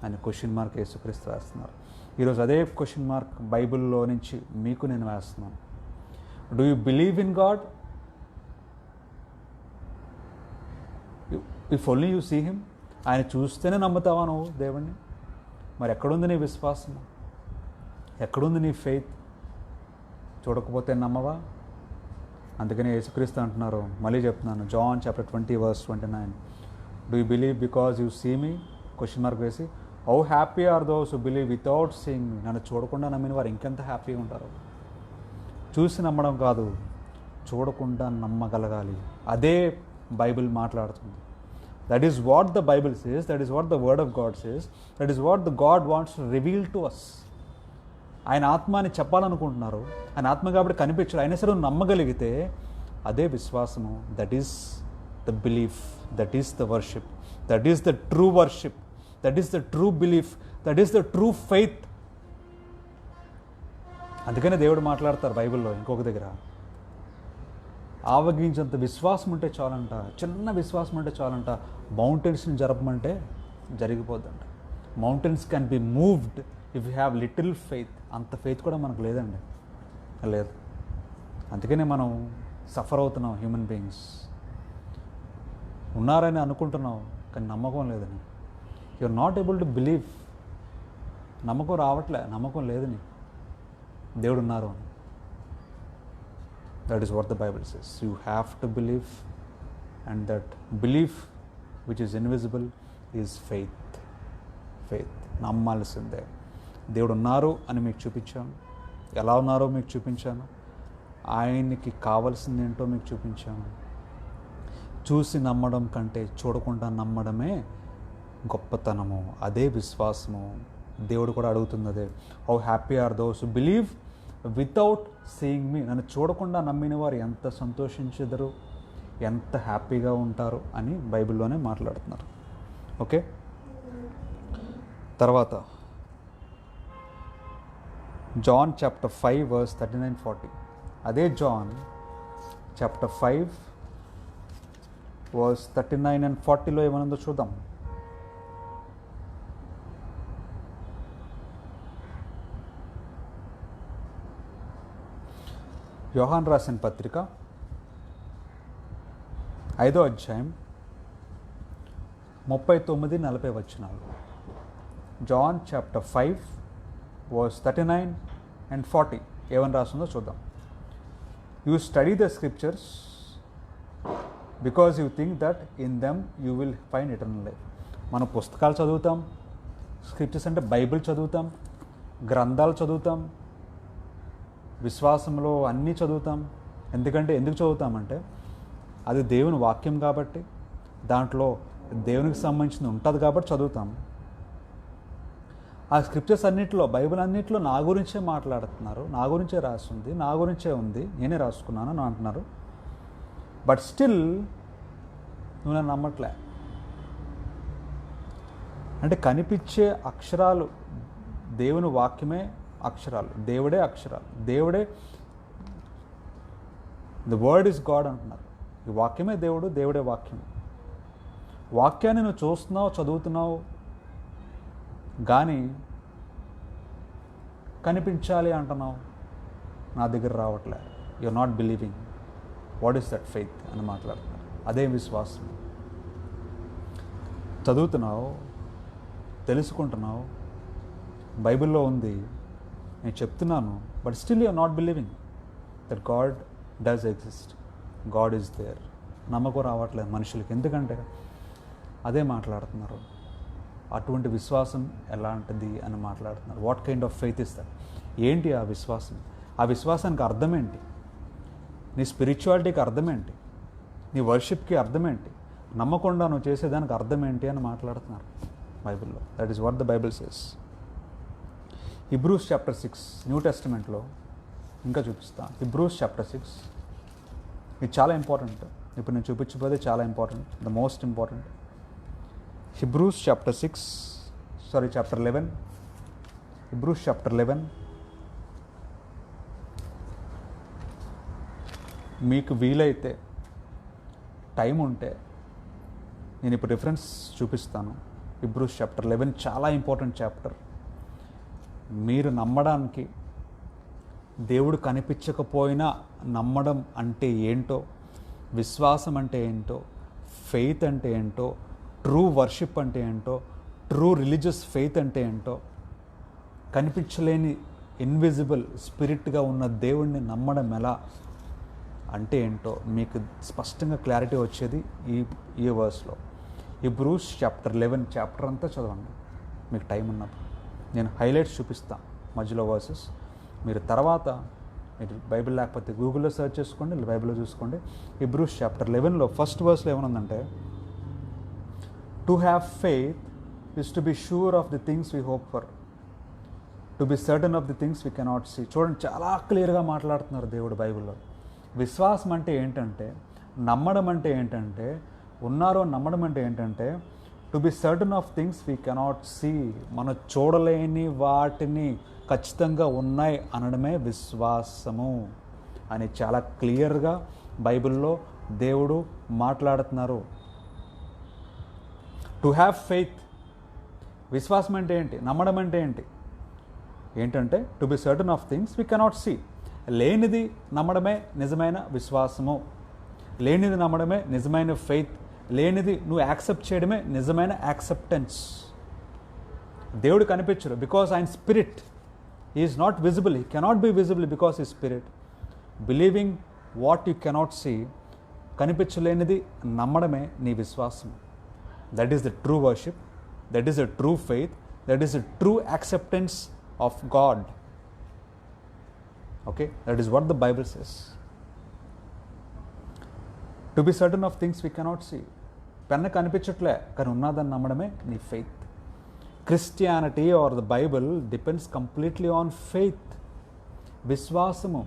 అని క్వశ్చన్ మార్క్ యేసుక్రీస్తు వేస్తున్నారు. ఈరోజు అదే క్వశ్చన్ మార్క్ బైబిల్లో నుంచి మీకు నేను వేస్తున్నాను. Do you believe in God? If only you see him. ఆయన చూస్తేనే నమ్ముతావా నువ్వు దేవుణ్ణి? మరి ఎక్కడుంది నీ విశ్వాసం? ఎక్కడుంది నీ ఫెయిత్? చూడకపోతే నమ్మవా? అందుకని యేసుక్రీస్తు అంటున్నారు, మళ్ళీ చెప్తున్నాను, John chapter 20 verse 29, do you believe because you see me? Question mark వేసి, how happy are those who believe without seeing me. నన్ను చూడకుండా నమ్మిన వారు ఇంకెంత హ్యాపీగా ఉంటారు. చూసి నమ్మడం కాదు, చూడకుండా నమ్మగలగాలి. అదే బైబిల్ మాట్లాడుతుంది. That is what the Bible says, that is what the word of God says, that is what the God wants to reveal to us. ఆయన ఆత్మ అని చెప్పాలనుకుంటున్నారు, ఆయన ఆత్మ కాబట్టి కనిపించడు, అయినా సరే నమ్మగలిగితే అదే విశ్వాసము. That is the belief, that is the worship, that is the true worship, that is the true belief, that is the true faith. అందుకనే దేవుడు మాట్లాడతారు బైబిల్లో ఇంకొక దగ్గర, ఆవగించేంత విశ్వాసం ఉంటే చాలంట, చిన్న విశ్వాసం ఉంటే చాలంట, మౌంటైన్స్ని జరపమంటే జరిగిపోద్దంట. Mountains can be moved if you have little faith. అంత ఫెయిత్ కూడా మనకు లేదండి. లేదు. అందుకనే మనం సఫర్ అవుతున్నాం. హ్యూమన్ బీయింగ్స్ ఉన్నారని అనుకుంటున్నావు, కానీ నమ్మకం లేదని. You are not able to believe. నమ్మకం రావట్లే, నమ్మకం లేదని. దేవుడు ఉన్నారు అని. That is what the Bible says. You have to believe, and that belief which is invisible is faith. Faith నమ్మాల్సిందే. దేవుడు ఉన్నారు అని మీకు చూపించాను, ఎలా ఉన్నారో మీకు చూపించాను, ఆయనకి కావాల్సింది ఏంటో మీకు చూపించాను. చూసి నమ్మడం కంటే చూడకుండా నమ్మడమే గొప్పతనము, అదే విశ్వాసము. దేవుడు కూడా అడుగుతుంది అదే. How happy are those who believe without seeing me. నన్ను చూడకుండా నమ్మిన వారు ఎంత సంతోషించెదరు, ఎంత హ్యాపీగా ఉంటారు అని బైబిల్లోనే మాట్లాడుతున్నారు. ఓకే, తర్వాత జాన్ చాప్టర్ 5 వర్స్ 39-40. అదే జాన్ చాప్టర్ 5 వర్స్ 39 and 40లో ఏమనుందో చూద్దాం. యోహాన్ రాసిన పత్రిక 5వ అధ్యాయం 39-40 వచనాలు. జాన్ చాప్టర్ 5 వర్స్ 39 and 40 ఏమని రాస్తుందో చూద్దాం. You study the scriptures because you think that in them you will find eternal life. మనం పుస్తకాలు చదువుతాం, స్క్రిప్చర్స్ అంటే బైబిల్ చదువుతాం, గ్రంథాలు చదువుతాం, విశ్వాసంలో అన్నీ చదువుతాం. ఎందుకు చదువుతామంటే అది దేవుని వాక్యం కాబట్టి, దాంట్లో దేవునికి సంబంధించింది ఉంటుంది కాబట్టి చదువుతాం. ఆ స్క్రిప్చర్స్ అన్నింటిలో, బైబిల్ అన్నింటిలో నా గురించే మాట్లాడుతున్నారు, నా గురించే రాస్తుంది, నా గురించే ఉంది, నేనే రాసుకున్నాను అని అంటున్నారు. బట్ స్టిల్ నువ్వు నన్ను నమ్మట్లే. అంటే కనిపించే అక్షరాలు దేవుని వాక్యమే అక్షరాలు, దేవుడే అక్షరాలు, దేవుడే ది వర్డ్ ఈజ్ గాడ్ అంటున్నారు. ఈ వాక్యమే దేవుడు, దేవుడే వాక్యం. వాక్యాన్ని నువ్వు చూస్తున్నావు, చదువుతున్నావు, కానీ కనిపించాలి అంటున్నావు, నా దగ్గర రావట్లే. You are not believing. What is that faith అని మాట్లాడుతున్నారు. అదే విశ్వాసం. చదువుతున్నావు, తెలుసుకుంటున్నావు, బైబిల్లో ఉంది, నేను చెప్తున్నాను, but still you are not believing that God does exist, God is there. నమ్మకం రావట్లేదు మనుషులకి. ఎందుకంటే అదే మాట్లాడుతున్నారు. అటువంటి విశ్వాసం ఎలాంటిది అని మాట్లాడుతున్నారు. What kind of faith is that? ఏంటి ఆ విశ్వాసం? ఆ విశ్వాసానికి అర్థం ఏంటి? నీ స్పిరిచువాలిటీకి అర్థం ఏంటి? నీ వర్షిప్కి అర్థం ఏంటి? నమ్మకుండా నువ్వు చేసేదానికి అర్థం ఏంటి అని మాట్లాడుతున్నారు బైబిల్లో. That is what the Bible says. Hebrews chapter 6 new టెస్టిమెంట్లో ఇంకా చూపిస్తాను. హిబ్రూస్ చాప్టర్ 6 ఇది చాలా ఇంపార్టెంట్. ఇప్పుడు నేను చూపించబోతే చాలా important, the most important. Hebrews chapter 11. Hebrews chapter 11. మీకు వీలైతే టైం ఉంటే నేను ఇప్పుడు రిఫరెన్స్ చూపిస్తాను. హిబ్రూస్ చాప్టర్ 11 చాలా ఇంపార్టెంట్ చాప్టర్. మీరు నమ్మడానికి, దేవుడు కనిపించకపోయినా నమ్మడం అంటే ఏంటో, విశ్వాసం అంటే ఏంటో, ఫెయిత్ అంటే ఏంటో, ట్రూ వర్షిప్ అంటే ఏంటో, ట్రూ రిలీజియస్ ఫెయిత్ అంటే ఏంటో, కనిపించలేని ఇన్విజిబుల్ స్పిరిట్గా ఉన్న దేవుణ్ణి నమ్మడం ఎలా అంటే ఏంటో మీకు స్పష్టంగా క్లారిటీ వచ్చేది ఈ వర్స్లో. హిబ్రూస్ చాప్టర్ 11 చాప్టర్ అంతా చదవండి మీకు టైం ఉన్నప్పుడు. నేను హైలైట్స్ చూపిస్తాను మధ్యలో వర్సెస్. మీరు తర్వాత మీరు బైబిల్ లేకపోతే గూగుల్లో సెర్చ్ చేసుకోండి, బైబిల్లో చూసుకోండి. హిబ్రూస్ చాప్టర్ 11లో ఫస్ట్ వర్స్లో ఏమనుందంటే, to have faith is to be sure of the things we hope for, to be certain of the things we cannot see. చూడండి, చాలా క్లియర్గా మాట్లాడుతున్నారు దేవుడు బైబిల్లో. విశ్వాసం అంటే ఏంటంటే, నమ్మడం అంటే ఏంటంటే, ఉన్నారో నమ్మడం అంటే ఏంటంటే, to be certain of things we cannot see, మనం చూడలేని వాటిని ఖచ్చితంగా ఉన్నాయి అనడమే విశ్వాసము అని చాలా క్లియర్గా బైబిల్లో దేవుడు మాట్లాడుతున్నారు. టు హ్యావ్ ఫెయిత్, విశ్వాసం అంటే ఏంటి, నమ్మడం అంటే ఏంటి, ఏంటంటే to be certain of things we cannot see. లేనిది నమ్మడమే నిజమైన విశ్వాసము, లేనిది నమ్మడమే నిజమైన ఫెయిత్, లేనిది నువ్వు యాక్సెప్ట్ చేయడమే నిజమైన యాక్సెప్టెన్స్. దేవుడు కనిపించడు బికాస్ ఆయన spirit. Is not visible, he cannot be visible because ఈ spirit. Believing what you cannot see, కనిపించలేనిది నమ్మడమే నీ విశ్వాసం. That is the true worship, that is the true faith, that is the true acceptance of God. Okay, that is what the Bible says. To be certain of things we cannot see. పెన్న కనిపించట్లే కానీ ఉన్నదని నమ్మడమే నీ faith. Christianity or the Bible depends completely on faith. విశ్వాసము.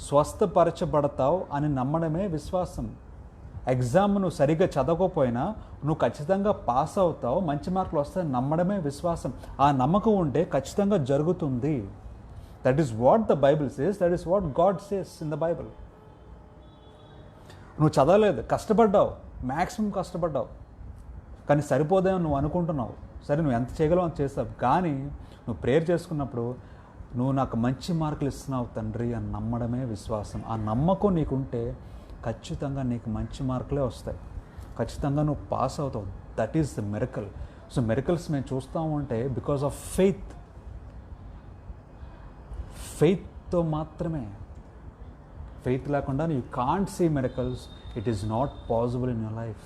స్వస్థపరచబడతావు అని నమ్మడమే విశ్వాసం. Exam నువ్వు సరిగ్గా చదవకపోయినా నువ్వు ఖచ్చితంగా పాస్ అవుతావు, మంచి మార్కులు వస్తాయని నమ్మడమే విశ్వాసం. ఆ నమ్మకం ఉంటే ఖచ్చితంగా జరుగుతుంది. That is what the Bible says, that is what God says in the Bible. నువ్వు చదవలేదు, కష్టపడ్డావు, మ్యాక్సిమం కష్టపడ్డావు, కానీ సరిపోదేమో నువ్వు అనుకుంటున్నావు. సరే, నువ్వు ఎంత చేయగలవు అంత చేస్తావు, కానీ నువ్వు ప్రేయర్ చేసుకున్నప్పుడు నువ్వు నాకు మంచి మార్కులు ఇస్తున్నావు తండ్రి అని నమ్మడమే విశ్వాసం. ఆ నమ్మకం నీకుంటే ఖచ్చితంగా నీకు మంచి మార్కులే వస్తాయి, ఖచ్చితంగా నువ్వు పాస్ అవుతావు. That is the miracle. So miracles మేము చూస్తూ ఉంటే బికాస్ ఆఫ్ ఫెయిత్. ఫెయిత్తో మాత్రమే. ఫెయిత్ లేకుండా you can't see miracles. It is not possible in your life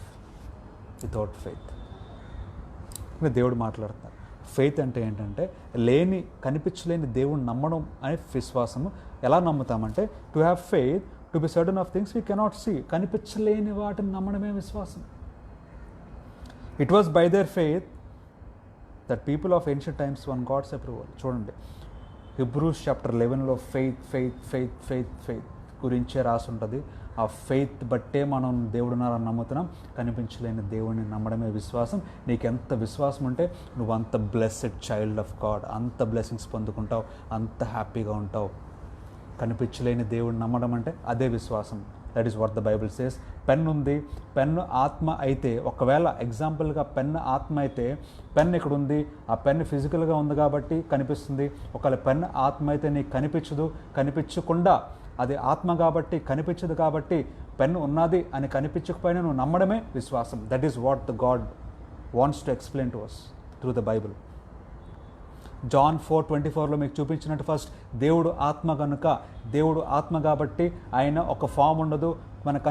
without faith. దేవుడు మాట్లాడుతున్నారు. ఫెయిత్ అంటే ఏంటంటే కనిపించలేని దేవుడిని నమ్మడం అనే విశ్వాసము. ఎలా నమ్ముతామంటే to have faith, to be certain of things we cannot see. కనిపించలేని వాటిని నమ్మడమే విశ్వాసం. It was by their faith that people of ancient times won God's approval. చూడండి, హిబ్రూస్ చాప్టర్ 11లో faith faith faith faith faith గురించే రాసి ఉంటుంది. ఆ ఫెయిత్ బట్టే మనం దేవుడున్నారని నమ్ముతున్నాం. కనిపించలేని దేవుడిని నమ్మడమే విశ్వాసం. నీకు ఎంత విశ్వాసం ఉంటే నువ్వు అంత బ్లెస్సెడ్ చైల్డ్ ఆఫ్ గాడ్, అంత బ్లెస్సింగ్స్ పొందుకుంటావు, అంత హ్యాపీగా ఉంటావు. కనిపించలేని దేవుడిని నమ్మడం అంటే అదే విశ్వాసం. That is what the Bible says. Pen ఉంది, పెన్ను ఆత్మ అయితే, ఒకవేళ ఎగ్జాంపుల్గా పెన్ ఆత్మ అయితే, పెన్ ఇక్కడ ఉంది, ఆ పెన్ ఫిజికల్గా ఉంది కాబట్టి కనిపిస్తుంది. ఒకవేళ పెన్ ఆత్మ అయితే నీకు కనిపించదు, కనిపించకుండా అది ఆత్మ కాబట్టి కనిపించదు, కాబట్టి పెన్ ఉన్నది అని కనిపించకపోయినా నువ్వు నమ్మడమే విశ్వాసం. That is what the God wants to explain to us through the Bible. John 4:24లో మీకు చూపించినట్టు ఫస్ట్ దేవుడు ఆత్మ కనుక, దేవుడు ఆత్మ కాబట్టి ఆయన ఒక ఫామ్ ఉండదు, మనకు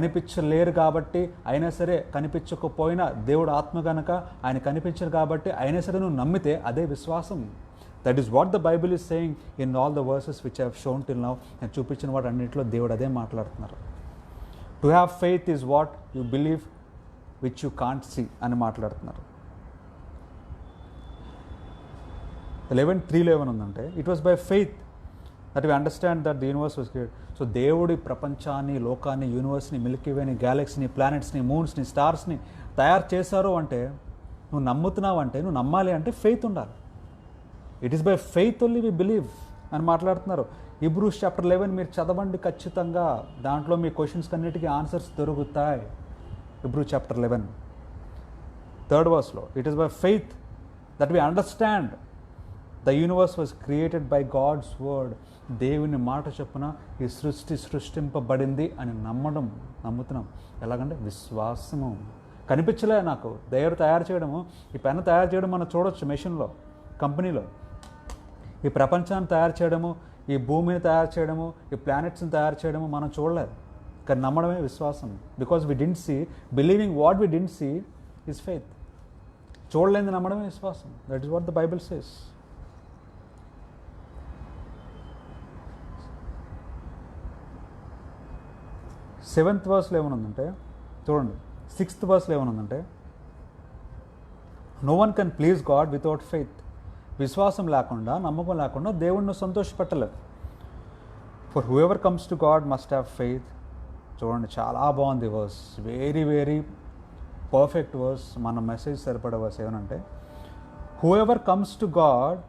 కనిపించలేరు కాబట్టి, అయినా సరే కనిపించకపోయినా దేవుడు ఆత్మ కనుక ఆయన కనిపించరు కాబట్టి అయినా సరే నువ్వు నమ్మితే అదే విశ్వాసం. That is what the Bible is saying in all the verses which I have shown till now. నేను చూపించిన వాటి అన్నింటిలో దేవుడు అదే మాట్లాడుతున్నారు. To have faith is what you believe which you can't see అని మాట్లాడుతున్నారు. 11:3-11 ఉందంటే it was by faith that we understand that the universe was created. So దేవుడి ప్రపంచాన్ని, లోకాన్ని, యూనివర్స్ని, మిల్కీవేని, గ్యాలక్సీని, ప్లానెట్స్ని, మూన్స్ని, స్టార్స్ని తయారు చేశారు అంటే, నువ్వు నమ్ముతున్నావు అంటే, నువ్వు నమ్మాలి అంటే ఫెయిత్ ఉండాలి. It is by faith only we believe అని మాట్లాడుతున్నారు. హిబ్రూస్ చాప్టర్ 11 మీరు చదవండి ఖచ్చితంగా, దాంట్లో మీ క్వశ్చన్స్ అన్నిటికీ ఆన్సర్స్ దొరుకుతాయి. Hebrews chapter 11 3rd verse it is by faith that we understand the universe was created by God's word. దేవుని మాట చొప్పున ఈ సృష్టింపబడింది అని నమ్ముతున్నాం. ఎలాగంటే విశ్వాసము. కనిపించలే నాకు దేవుడు తయారు చేయడము, ఈ పెన్ను తయారు చేయడం మనం చూడొచ్చు మెషిన్లో, కంపెనీలో. ఈ ప్రపంచాన్ని తయారు చేయడము, ఈ భూమిని తయారు చేయడము, ఈ ప్లానెట్స్ని తయారు చేయడము మనం చూడలేదు, కానీ నమ్మడమే విశ్వాసం. Because we didn't see, believing what we didn't see is faith. చూడలేని నమ్మడమే విశ్వాసం. That is what the Bible says. 7th verseలో ఏమనుందంటే చూడండి, 6th verseలో ఏమనుందంటే no one can please God without faith. విశ్వాసం లేకుండా, నమ్మకం లేకుండా దేవుడిని సంతోషపెట్టలేదు. For whoever comes to God must have faith. చూడండి, చాలా బాగుంది verse, very very perfect verse. మన మెసేజ్ సరిపడే వర్స్ ఏమనంటే whoever comes to God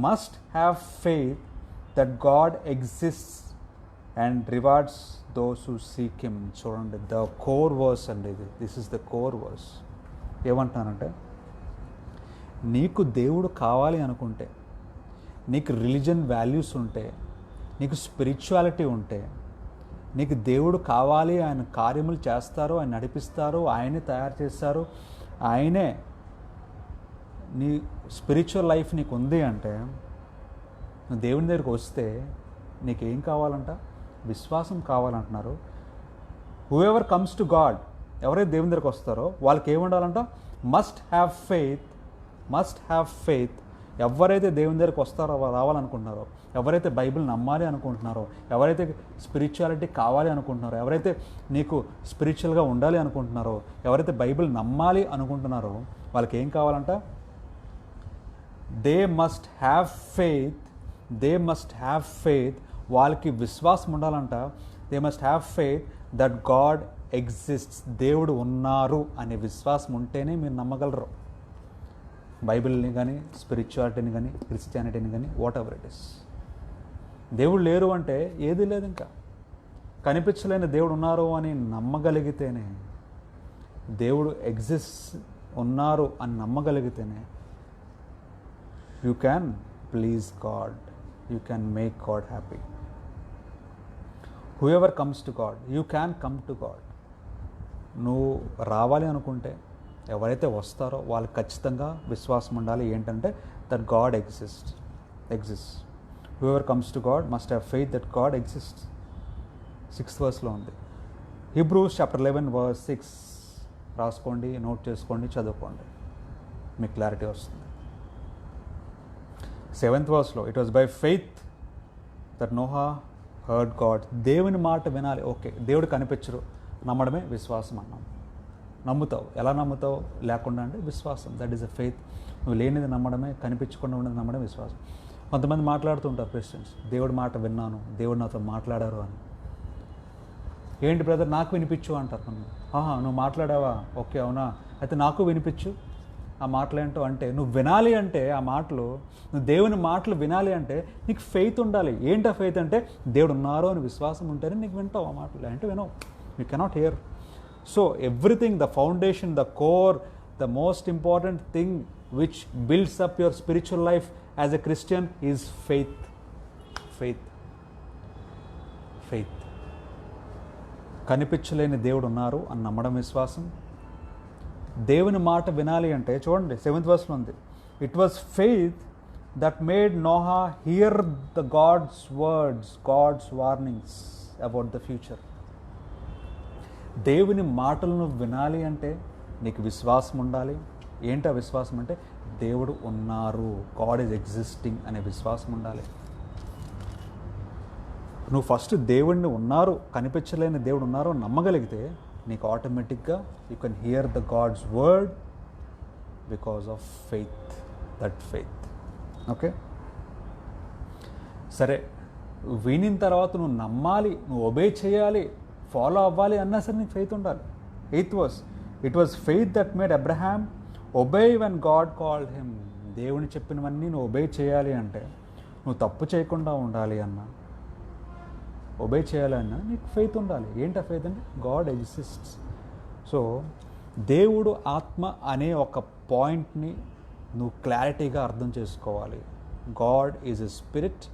must have faith that God exists and rewards those who seek him. చూడండి, the core verse అండి ఇది. This is the core verse. ఏమంటున్నానంటే, నీకు దేవుడు కావాలి అనుకుంటే, నీకు రిలీజన్ వాల్యూస్ ఉంటే, నీకు స్పిరిచువాలిటీ ఉంటే, నీకు దేవుడు కావాలి, ఆయన కార్యములు చేస్తారు, ఆయన నడిపిస్తారు, ఆయనే తయారు చేస్తారు, ఆయనే నీ స్పిరిచువల్ లైఫ్ నీకు ఉంది అంటే, నువ్వు దేవుని దగ్గరికి వస్తే నీకేం కావాలంట? విశ్వాసం కావాలంటున్నారు. హూఎవర్ కమ్స్ టు గాడ్, ఎవరైతే దేవుని దగ్గరికి వస్తారో వాళ్ళకి ఏముండాలంట? Must have faith. ఎవరైతే దేవుని దగ్గరికి వస్తారో, రావాలనుకుంటున్నారో, ఎవరైతే బైబిల్ నమ్మాలి అనుకుంటున్నారో, ఎవరైతే స్పిరిచువాలిటీ కావాలి అనుకుంటున్నారో, ఎవరైతే నీకు స్పిరిచువల్గా ఉండాలి అనుకుంటున్నారో, ఎవరైతే బైబిల్ నమ్మాలి అనుకుంటున్నారో వాళ్ళకి ఏం కావాలంట? They must have faith. వాళ్ళకి విశ్వాసం ఉండాలంట. They must have faith that God exists. దేవుడు ఉన్నారు అనే విశ్వాసం ఉంటేనే మీరు నమ్మగలరు బైబిల్ని కానీ, స్పిరిచువాలిటీని కానీ, క్రిస్టియానిటీని కానీ, వాట్ ఎవర్ ఇట్ ఇస్. దేవుడు లేరు అంటే ఏది లేదు. ఇంకా కనిపించలేని దేవుడు ఉన్నారు అని నమ్మగలిగితేనే, దేవుడు ఎగ్జిస్ట్ ఉన్నారు అని నమ్మగలిగితేనే you can please God, you can make God happy. Whoever comes to God, you can come to God. నువ్వు రావాలి అనుకుంటే, ఎవరైతే వస్తారో వాళ్ళకి ఖచ్చితంగా విశ్వాసం ఉండాలి. ఏంటంటే that God exist. Whoever comes to God must have faith that God exist. 6th verseలో ఉంది. Hebrews chapter 11 verse 6 రాసుకోండి, నోట్ చేసుకోండి, చదువుకోండి, మీకు క్లారిటీ వస్తుంది. 7th verseలో it was by faith that Noah heard God. దేవుని మాట వినాలి. ఓకే, దేవుడు కనిపించరు, నమ్మడమే విశ్వాసం అన్నాం. నమ్ముతావు. ఎలా నమ్ముతావు? లేకుండా అంటే విశ్వాసం. That is a faith. నువ్వు లేనిది నమ్మడమే, కనిపించకుండా ఉన్నది నమ్మడం విశ్వాసం. కొంతమంది మాట్లాడుతుంటారు క్రిస్టియన్స్, దేవుడి మాట విన్నాను, దేవుడు నాతో మాట్లాడారు అని. ఏంటి బ్రదర్ నాకు వినిపించు అంటారు నన్ను. నువ్వు మాట్లాడావా? ఓకే, అవునా, అయితే నాకు వినిపించు ఆ మాటలు ఏంటో. అంటే నువ్వు వినాలి అంటే ఆ మాటలు, నువ్వు దేవుని మాటలు వినాలి అంటే నీకు ఫెయిత్ ఉండాలి. ఏంటి ఆ ఫెయిత్ అంటే దేవుడు ఉన్నారు అని విశ్వాసం ఉంటేనే నీకు వింటావు ఆ మాటలు, అంటే వినవు. You cannot hear. So everything, the foundation, the core, the most important thing which builds up your spiritual life as a Christian is faith. కనిపించలేని దేవుడు ఉన్నారు అని నమ్మడం విశ్వాసం. దేవుని మాట వినాలి అంటే చూడండి 7th verseలో ఉంది. It was faith that made Noah hear the God's words, God's warnings about the future. దేవుని మాటలను వినాలి అంటే నీకు విశ్వాసం ఉండాలి. ఏంటి ఆ విశ్వాసం అంటే దేవుడు ఉన్నారు, గాడ్ ఈజ్ ఎగ్జిస్టింగ్ అనే విశ్వాసం ఉండాలి. నువ్వు ఫస్ట్ దేవుడిని ఉన్నారు, కనిపించలేని దేవుడు ఉన్నారు నమ్మగలిగితే నీకు ఆటోమేటిక్గా you can hear the God's word because of faith, that faith. Okay, సరే, వినిన తర్వాత నువ్వు నమ్మాలి, నువ్వు ఒబే చేయాలి, ఫాలో అవ్వాలి అన్నా సరే నీకు ఫెయిత్ ఉండాలి. 8th verse, it was faith that made Abraham obey when God called him. దేవుని చెప్పినవన్నీ నువ్వు ఒబే చేయాలి అంటే, నువ్వు తప్పు చేయకుండా ఉండాలి అన్నా, ఒబే చేయాలన్నా నీకు ఫెయిత్ ఉండాలి. ఏంటి ఆ ఫెయిత్ అంటే గాడ్ ఎగ్జిస్ట్స్. సో దేవుడు ఆత్మ అనే ఒక పాయింట్ని నువ్వు క్లారిటీగా అర్థం చేసుకోవాలి. God is a spirit.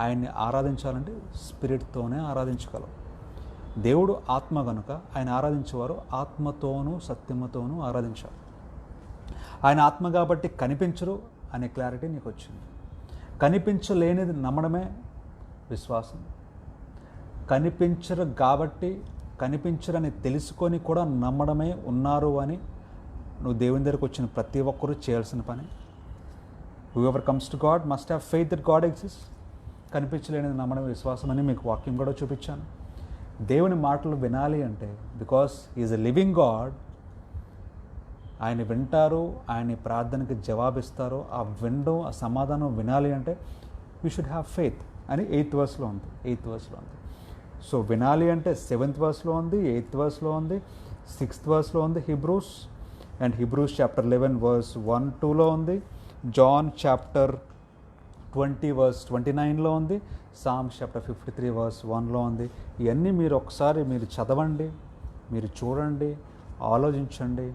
ఆయన్ని ఆరాధించాలంటే స్పిరిట్తోనే ఆరాధించగలవు. దేవుడు ఆత్మ కనుక ఆయన ఆరాధించేవారు ఆత్మతోనూ సత్యముతోనూ ఆరాధించాలి. ఆయన ఆత్మ కాబట్టి కనిపించరు అనే క్లారిటీ నీకు వచ్చింది. కనిపించలేనిది నమ్మడమే విశ్వాసం. కనిపించరు కాబట్టి, కనిపించరని తెలుసుకొని కూడా నమ్మడమే ఉన్నారు అని నువ్వు దేవుని దగ్గరకు వచ్చిన ప్రతి ఒక్కరూ చేయాల్సిన పని. Whoever comes to God must have faith that God exist. కనిపించలేనిది నమ్మడం విశ్వాసం అని మీకు వాక్యం కూడా చూపించాను. దేవుని మాటలు వినాలి అంటే because is a living God, ఆయన వింటారు, ఆయన ప్రార్థనకి జవాబిస్తారు. ఆ వినడం, ఆ సమాధానం వినాలి అంటే యూ షుడ్ హ్యావ్ ఫెయిత్ అని 8th verseలో ఉంది. 8th verseలో ఉంది. సో వినాలి అంటే 7th verseలో ఉంది, 8th verseలో ఉంది, 6th verseలో ఉంది Hebrews, and Hebrews chapter 11 verse 1-2లో ఉంది, John chapter 20 verse 29లో ఉంది, Psalms chapter 53 verse 1లో ఉంది. ఇవన్నీ మీరు ఒకసారి మీరు చదవండి, మీరు చూడండి, ఆలోచించండి.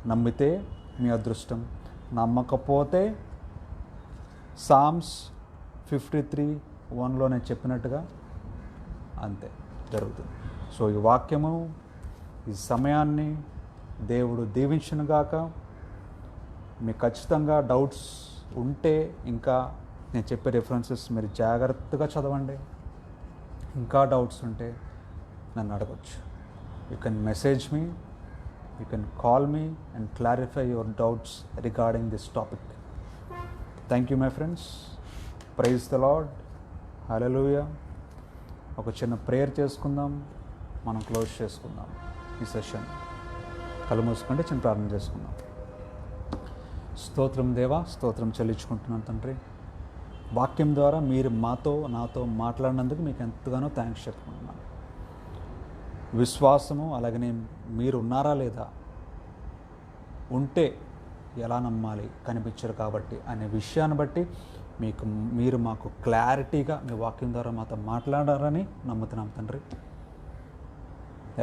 నమ్మితే మీ అదృష్టం, నమ్మకపోతే Psalms 53:1లో నేను చెప్పినట్టుగా అంతే జరుగుతుంది. సో ఈ వాక్యము, ఈ సమయాన్ని దేవుడు దీవించునుగాక. మీకు ఖచ్చితంగా డౌట్స్ ఉంటే ఇంకా నేను చెప్పే రెఫరెన్సెస్ మీరు జాగ్రత్తగా చదవండి. ఇంకా డౌట్స్ ఉంటే నన్ను అడగచ్చు. You can message me, you can call me and clarify your doubts regarding this topic. Thank you my friends. Praise the Lord. Hallelujah. ఒక చిన్న ప్రేయర్ చేసుకుందాం, మనం క్లోజ్ చేసుకుందాం ఈ సెషన్. కళ్ళు మూసుకుంటే చిన్న ప్రార్థన చేసుకుందాం. స్తోత్రం దేవా, స్తోత్రం చెల్లించుకుంటున్నాను తండ్రి. వాక్యం ద్వారా మీరు నాతో మాట్లాడినందుకు మీకు ఎంతగానో థ్యాంక్స్ చెప్పుకుంటున్నాను. విశ్వాసము, అలాగనే మీరు ఉన్నారా లేదా, ఉంటే ఎలా నమ్మాలి, కనిపించరు కాబట్టి అనే విషయాన్ని బట్టి మీరు మాకు క్లారిటీగా మీ వాక్యం ద్వారా మాతో మాట్లాడారని నమ్ముతున్నాం తండ్రి.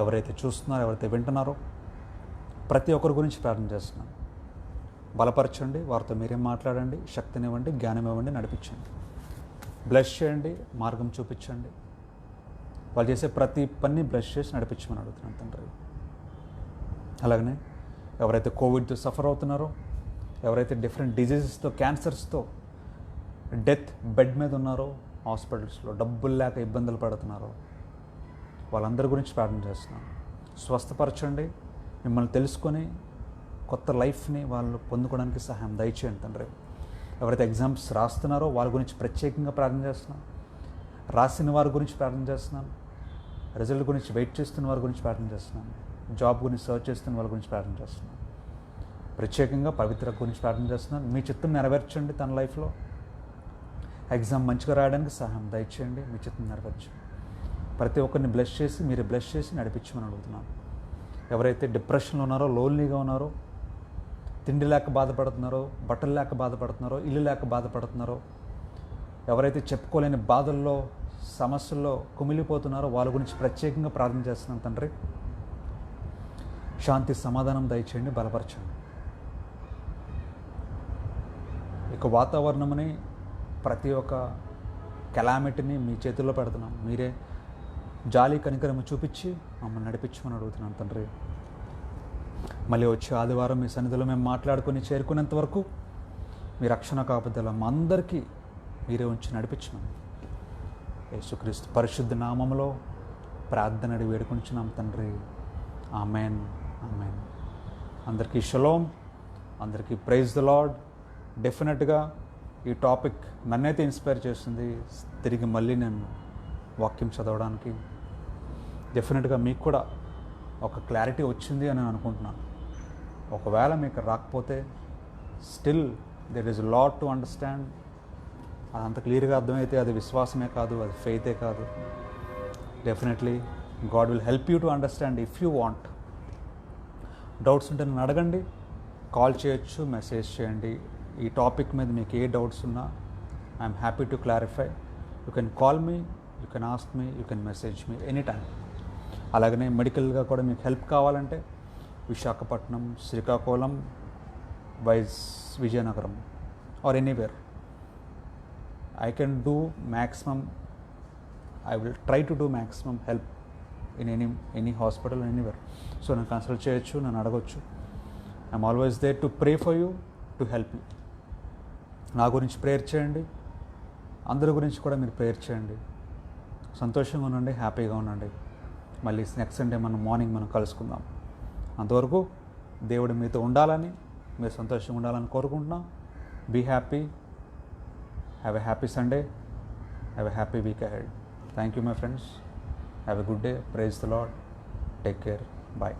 ఎవరైతే చూస్తున్నారో, ఎవరైతే వింటున్నారో ప్రతి ఒక్కరి గురించి ప్రార్థన చేస్తున్నాను. బలపరచండి, వారితో మీరేం మాట్లాడండి, శక్తినివ్వండి, జ్ఞానం ఇవ్వండి, నడిపించండి, బ్లెస్ చేయండి, మార్గం చూపించండి. వాళ్ళు చేసే ప్రతి పని బ్లెస్ చేసి నడిపించమని అడుగుతున్నాను తండ్రి. అలాగనే ఎవరైతే కోవిడ్తో సఫర్ అవుతున్నారో, ఎవరైతే డిఫరెంట్ డిజీజెస్తో, క్యాన్సర్స్తో డెత్ బెడ్ మీద ఉన్నారో, హాస్పిటల్స్లో డబ్బులు లేక ఇబ్బందులు పడుతున్నారో, వాళ్ళందరి గురించి ప్రార్థన చేస్తున్నాను. స్వస్థపరచండి, మిమ్మల్ని తెలుసుకొని కొత్త లైఫ్ని వాళ్ళు పొందుకోవడానికి సహాయం దయచేయండి తండ్రి. ఎవరైతే ఎగ్జామ్స్ రాస్తున్నారో వాళ్ళ గురించి ప్రత్యేకంగా ప్రార్థన చేస్తున్నాను. రాసిన వారి గురించి ప్రార్థన చేస్తున్నాను. రిజల్ట్ గురించి వెయిట్ చేస్తున్న వారి గురించి ప్రార్థన చేస్తున్నాను. జాబ్ గురించి సర్చ్ చేస్తున్న వాళ్ళ గురించి ప్రార్థన చేస్తున్నాను. ప్రత్యేకంగా పవిత్ర గురించి ప్రార్థన చేస్తున్నాను. మీ చిత్తం నెరవేర్చండి. తన లైఫ్లో ఎగ్జామ్ మంచిగా రాయడానికి సహాయం దయచేయండి. మీ చిత్తం నెరవేర్చండి. ప్రతి ఒక్కరిని బ్లెస్ చేసి, మీరు బ్లెస్ చేసి నడిపించమని అడుగుతున్నాను. ఎవరైతే డిప్రెషన్లో ఉన్నారో, లోన్లీగా ఉన్నారో, తిండి లేక బాధపడుతున్నారో, బట్టలు లేక బాధపడుతున్నారో, ఇల్లు లేక బాధపడుతున్నారో, ఎవరైతే చెప్పుకోలేని బాధల్లో, సమస్యల్లో కుమిలిపోతున్నారో వాళ్ళ గురించి ప్రత్యేకంగా ప్రార్థన చేస్తున్నాను తండ్రి. శాంతి సమాధానం దయచేయండి, బలపరచండి. ఇక వాతావరణంని, ప్రతి ఒక్క కెలామిటీని మీ చేతుల్లో పెడుతున్నాం. మీరే జాలి కనికరము చూపించి మమ్మల్ని నడిపించమని అడుగుతున్నాను తండ్రి. మళ్ళీ వచ్చే ఆదివారం మీ సన్నిధిలో మేము మాట్లాడుకొని చేరుకునేంత వరకు మీ రక్షణ కాపుదల మా అందరికీ మీరే ఉంచి నడిపించమని యేసుక్రీస్తు పరిశుద్ధ నామములో ప్రార్థన అడిగి వేడుకుంటున్నాం తండ్రి. Amen, amen. అందరికీ షలోమ్, అందరికీ ప్రైజ్ ద లార్డ్. డెఫినెట్గా ఈ టాపిక్ నన్నైతే ఇన్స్పైర్ చేస్తుంది. తిరిగి మళ్ళీ నేను వాక్యం చదవడానికి డెఫినెట్గా మీకు కూడా ఒక క్లారిటీ వచ్చింది అని నేను అనుకుంటున్నాను. ఒకవేళ మీకు రాకపోతే still there is lot to understand. అదంత క్లియర్గా అర్థమైతే అది విశ్వాసమే కాదు, అది ఫెయితే కాదు. Definitely God will help you to understand if you want. Doubts ఉంటే నన్ను అడగండి, కాల్ చేయొచ్చు, మెసేజ్ చేయండి. ఈ టాపిక్ మీద మీకు ఏ డౌట్స్ ఉన్నా I'm happy to clarify. You can call me, you can ask me, you can message me any time. అలాగనే మెడికల్గా కూడా మీకు హెల్ప్ కావాలంటే Visakhapatnam, Srikakulam, Vizianagaram or anywhere I can do maximum. I will try to do maximum help in any hospital anywhere. So నన్ను consult చేయొచ్చు, నన్ను అడగొచ్చు. I'm always there to pray for you, to help you. నా గురించి ప్రేయర్ చేయండి, అందరి గురించి కూడా మీరు ప్రేయర్ చేయండి. సంతోషంగా ఉండండి, హ్యాపీగా ఉండండి. మళ్ళీ నెక్స్ట్ సండే మార్నింగ్ మనం కలుసుకుందాం. అంతవరకు దేవుడు మీతో ఉండాలని, మీరు సంతోషంగా ఉండాలని కోరుకుంటున్నాం. Be happy, have a happy Sunday, have a happy week ahead. Thank you my friends. Have a good day. Praise the Lord. Take care. Bye.